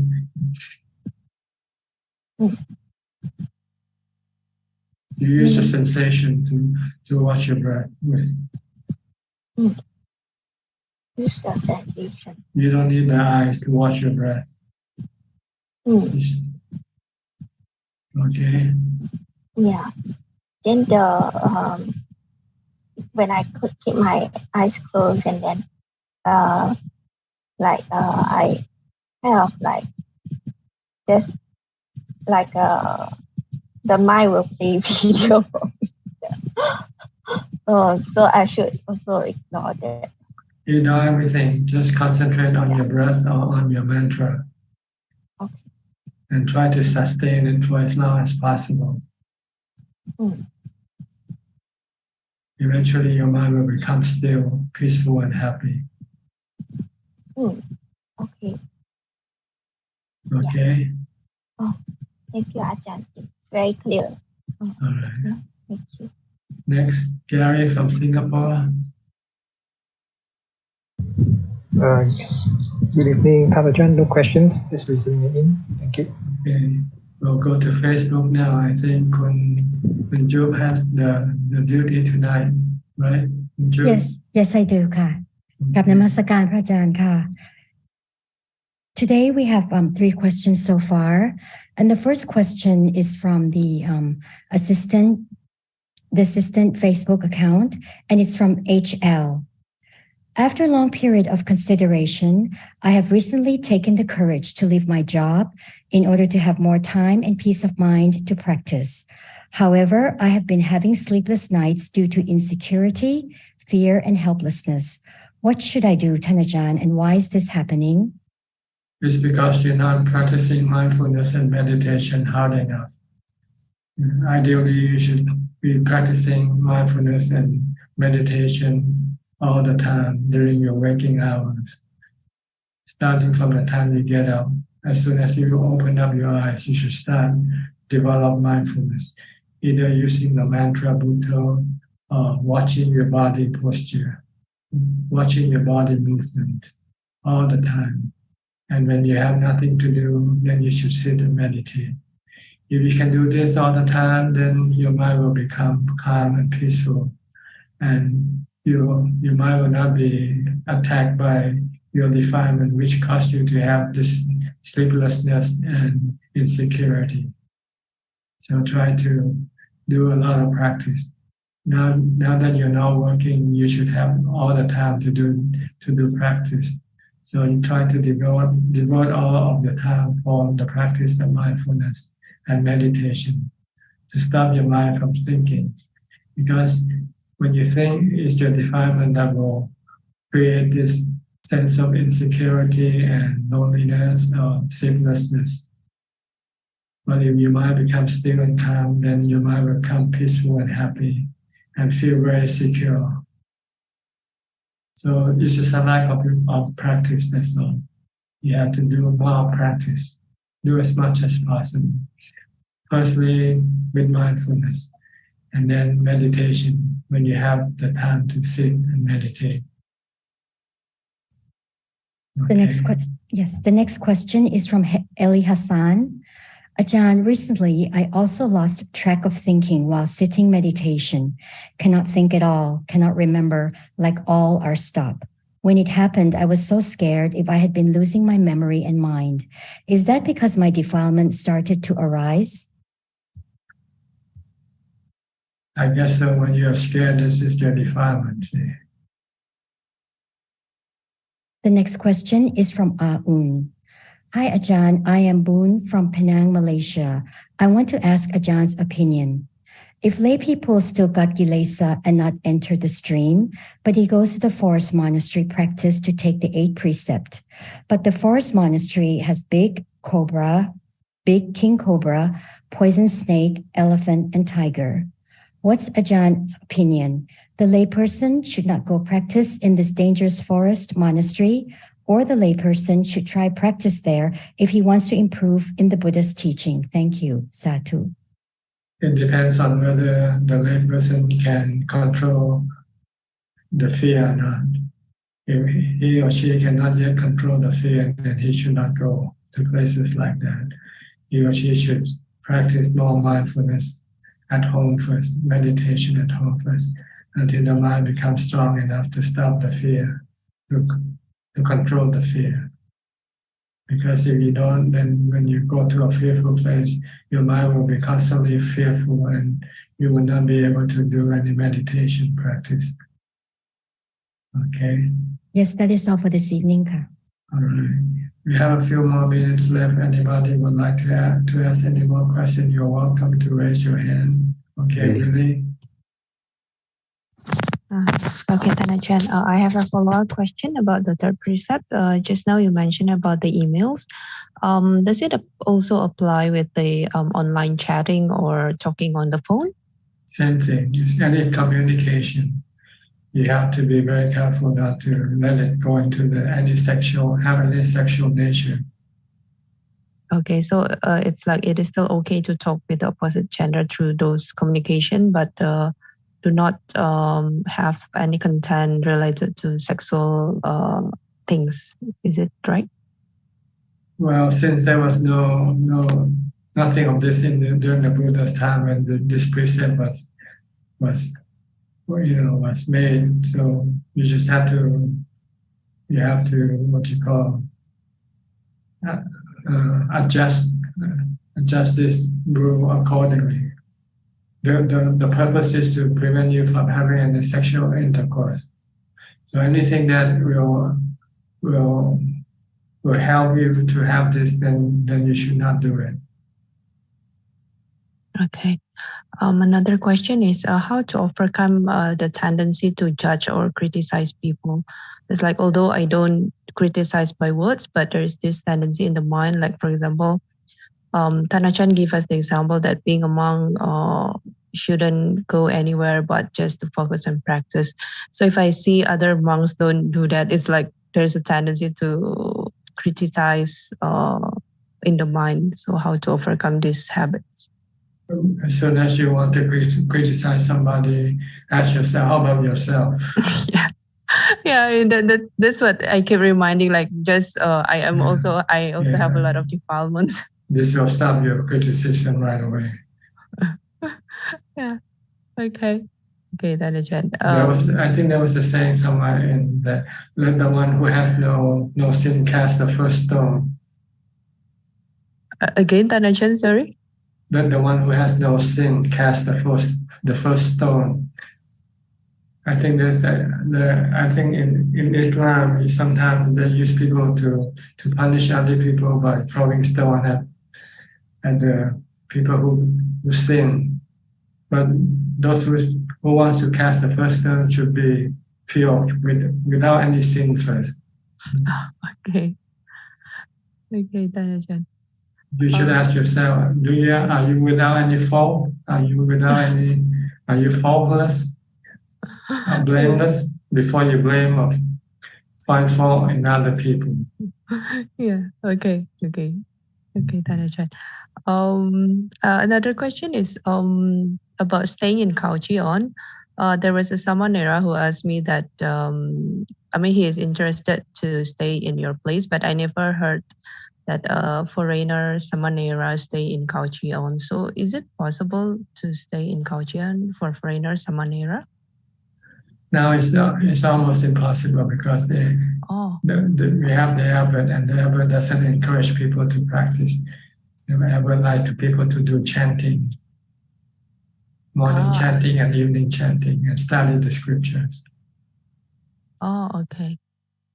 You use the sensation to watch your breath with. Use the sensation. You don't need the eyes to watch your breath. Okay. Yeah. Then when I could keep my eyes closed, and then I kind of like just like the mind will play video. So I should also ignore that. Ignore everything. Just concentrate on your breath or on your mantra. Okay. And try to sustain it for as long as possible. Eventually, your mind will become still, peaceful, and happy. Okay. Okay. Oh, thank you, Ajahn. It's very clear. All right. Thank you. Next, Gary from Singapore. Good evening, Ajahn. No questions. Just listening in. Thank you. Okay. We'll go to Facebook now. I think when Job has the duty tonight, right? Yes, I do, ค่ะ กับนมัสการพระอาจารย์ค่ะ Today we have 3 questions so far, and the first question is from the assistant Facebook account, and it's from HL. After a long period of consideration, I have recently taken the courage to leave my job in order to have more time and peace of mind to practice. However, I have been having sleepless nights due to insecurity, fear, and helplessness. What should I do, Ajahn, and why is this happening? It's because you're not practicing mindfulness and meditation hard enough. Ideally, you should be practicing mindfulness and meditation all the time during your waking hours. Starting from the time you get up, as soon as you open up your eyes, you should start develop mindfulness, either using the mantra Bhutto or watching your body posture, watching your body movement all the time. And when you have nothing to do, then you should sit and meditate. If you can do this all the time, then your mind will become calm and peaceful, and your mind will not be attacked by your defilement, which caused you to have this sleeplessness and insecurity. So try to do a lot of practice. Now that you're not working, you should have all the time to do practice. So you try to devote all of the time for the practice of mindfulness and meditation to stop your mind from thinking. Because when you think, it's your defilement that will create this sense of insecurity and loneliness or sleeplessness. But if your mind becomes still and calm, then your mind will become peaceful and happy and feel very secure. So it's just a lack of practice, that's all. You have to do more practice. Do as much as possible. Firstly, with mindfulness, and then meditation when you have the time to sit and meditate. The next question is from Eli Hassan. Ajahn, recently I also lost track of thinking while sitting meditation. Cannot think at all, cannot remember, like all are stopped. When it happened, I was so scared if I had been losing my memory and mind. Is that because my defilement started to arise? I guess so. When you're scared, this is your defilement. The next question is from Aun. Hi, Ajahn. I am Boon from Penang, Malaysia. I want to ask Ajah's opinion. If lay people still got Gilesa and not enter the stream, but he goes to the forest monastery practice to take the 8 precept, but the forest monastery has big king cobra, poison snake, elephant, and tiger. What's Ajah's opinion? The layperson should not go practice in this dangerous forest monastery, or the layperson should try practice there if he wants to improve in the Buddha's teaching. Thank you. Satu. It depends on whether the layperson can control the fear or not. If he or she cannot yet control the fear, then he should not go to places like that. He or she should practice more mindfulness at home first, meditation at home first, until the mind becomes strong enough to stop the fear, to control the fear. Because if you don't, then when you go to a fearful place, your mind will be constantly fearful and you will not be able to do any meditation practice. Okay? Yes, that is all for this evening. All right. We have a few more minutes left. Anybody would like to ask any more questions, you're welcome to raise your hand. Okay, really? Okay, Ajahn, I have a follow-up question about the 3rd precept. Just now you mentioned about the emails. Does it also apply with the online chatting or talking on the phone? Same thing. Just any communication. You have to be very careful not to let it go into any sexual nature. Okay, so it's like it is still okay to talk with the opposite gender through those communication, but do not have any content related to sexual things. Is it right? Well, since there was nothing of this during the Buddha's time when this precept was made, so you just have to adjust this rule accordingly. The purpose is to prevent you from having any sexual intercourse. So anything that will help you to have this, then you should not do it. Okay. Another question is how to overcome the tendency to judge or criticize people. It's like, although I don't criticize by words, but there is this tendency in the mind. Like, for example, Ajahn gave us the example that being a monk shouldn't go anywhere but just to focus on practice. So if I see other monks don't do that, it's like there's a tendency to criticize in the mind. So how to overcome these habits? As soon as you want to criticize somebody, ask yourself, how about yourself? Yeah, that's what I keep reminding. Like, just I also have a lot of defilements. This will stop your criticism right away. Yeah. Okay, that is it. I think there was a saying somewhere in that, let the one who has no sin cast the first stone. Again, Ajaan, sorry. The one who has no sin cast the first stone. I think I think in Islam sometimes they use people to punish other people by throwing stone at the people who sin. But those who wants to cast the first stone should be pure without any sin first. Okay. Okay, Ajaan. You should ask yourself: are you without any fault? Are you faultless? Blameless before you blame or find fault in other people. Yeah. Okay. Ajaan. Another question is about staying in Khao Chion. There was a Samanera who asked me that he is interested to stay in your place, but I never heard that foreigner Samanera stay in Khao Chion. So is it possible to stay in Khao Chion for foreigner Samanera? Now it's almost impossible because we have the Abbot, and the Abbot doesn't encourage people to practice. The Abbot likes people to do chanting, morning chanting and evening chanting, and study the scriptures. Oh, okay.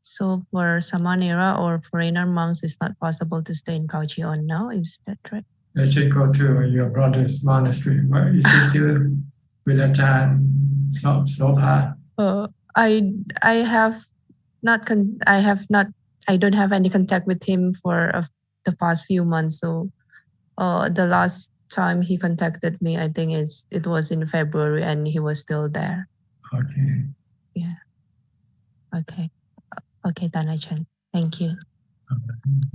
So for Samanera or foreigner monks, it's not possible to stay in Khao Chion now. Is that right? They should go to your brother's monastery. Is he still with Ajaan Suchart? I don't have any contact with him for the past few months. So the last time he contacted me, I think it was in February, and he was still there. Okay. Yeah. Okay. Okay, Ajaan. Thank you.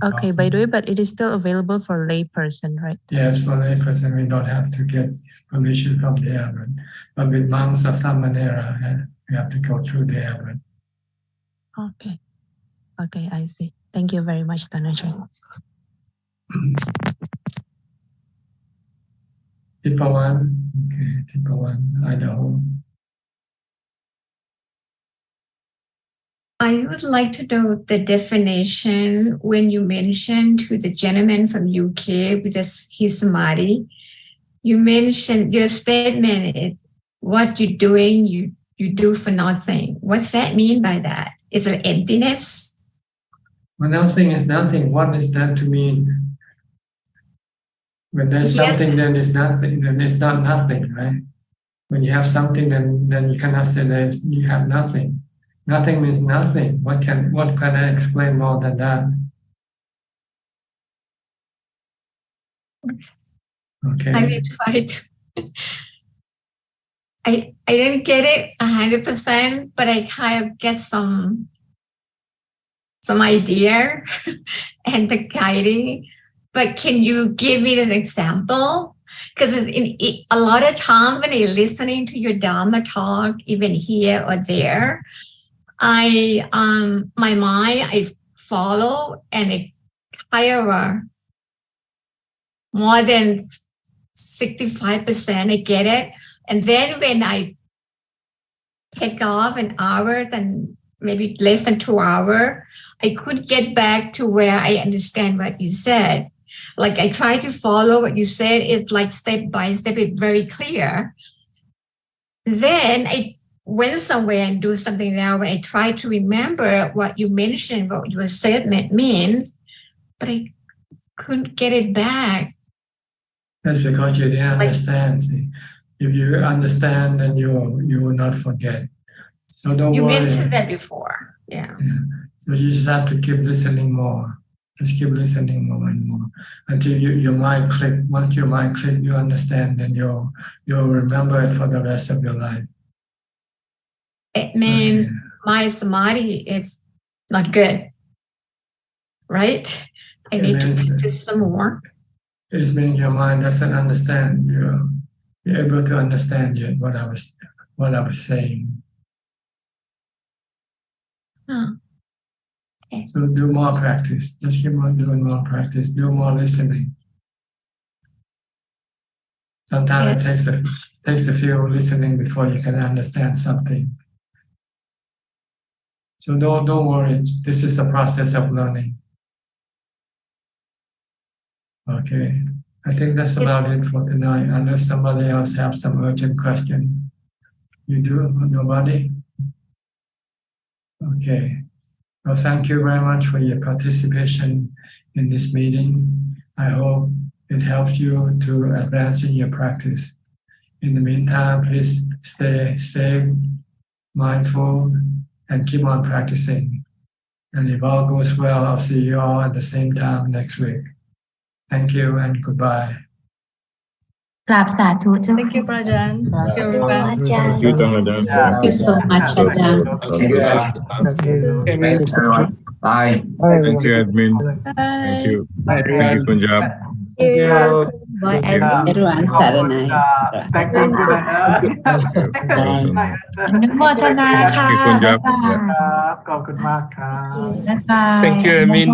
Okay, by the way, but it is still available for layperson, right? Yes, for layperson, we don't have to get permission from the Abbot. But with monks or Samanera, we have to go through the Abbot. Okay. Okay, I see. Thank you very much, Ajaan. Tipawan, okay, Tipawan, Idaho. I would like to know the definition when you mentioned to the gentleman from UK with his samadhi. You mentioned your statement is what you're doing, you do for nothing. What's that mean by that? Is it emptiness? When nothing is nothing, what is that to mean? When there's something, then it's nothing, then it's not nothing, right? When you have something, then you cannot say that you have nothing. Nothing means nothing. What can I explain more than that? Okay. I will try to. I didn't get it 100%, but I kind of get some idea and the guiding. But can you give me an example? Because a lot of times when I'm listening to your Dhamma talk, even here or there, my mind, I follow, and it kind of more than 65%, I get it. And then when I take off an hour, then maybe less than 2 hours, I could get back to where I understand what you said. Like I try to follow what you said. It's like step by step, it's very clear. Then I went somewhere and do something now. I try to remember what you mentioned, what your statement means, but I couldn't get it back. That's because you didn't understand. See? If you understand, then you will not forget. So don't worry. You mentioned that before. Yeah. So you just have to keep listening more. Just keep listening more and more until your mind click. Once your mind click, you understand, then you'll remember it for the rest of your life. It means my samadhi is not good, right? I need to practice some more. It means your mind doesn't understand. You're able to understand yet what I was saying. Oh. Okay. So do more practice. Just keep on doing more practice. Do more listening. Sometimes it takes a few listening before you can understand something. So don't worry. This is a process of learning. Okay. I think that's about it for tonight, unless somebody else has some urgent question. You do? Nobody? Okay. Well, thank you very much for your participation in this meeting. I hope it helps you to advance in your practice. In the meantime, please stay safe, mindful, and keep on practicing. And if all goes well, I'll see you all at the same time next week. Thank you and goodbye. กราบสาธุเจ้า Thank you, Prajan. Thank you, everyone. Thank you, Ajaan. Thank you so much, Ajaan. Thank you, Thanks, everyone. Bye. Thank you, admin. Thank you. Thank you, Punjab. Thank you. Bye, Thank you. admin. Everyone, Saranai. Thank you. Awesome. อนุโมทนาค่ะ Thank you, Punjab. บ๊ายบาย ขอบคุณมากครับ บ๊ายบาย Thank you, Amin.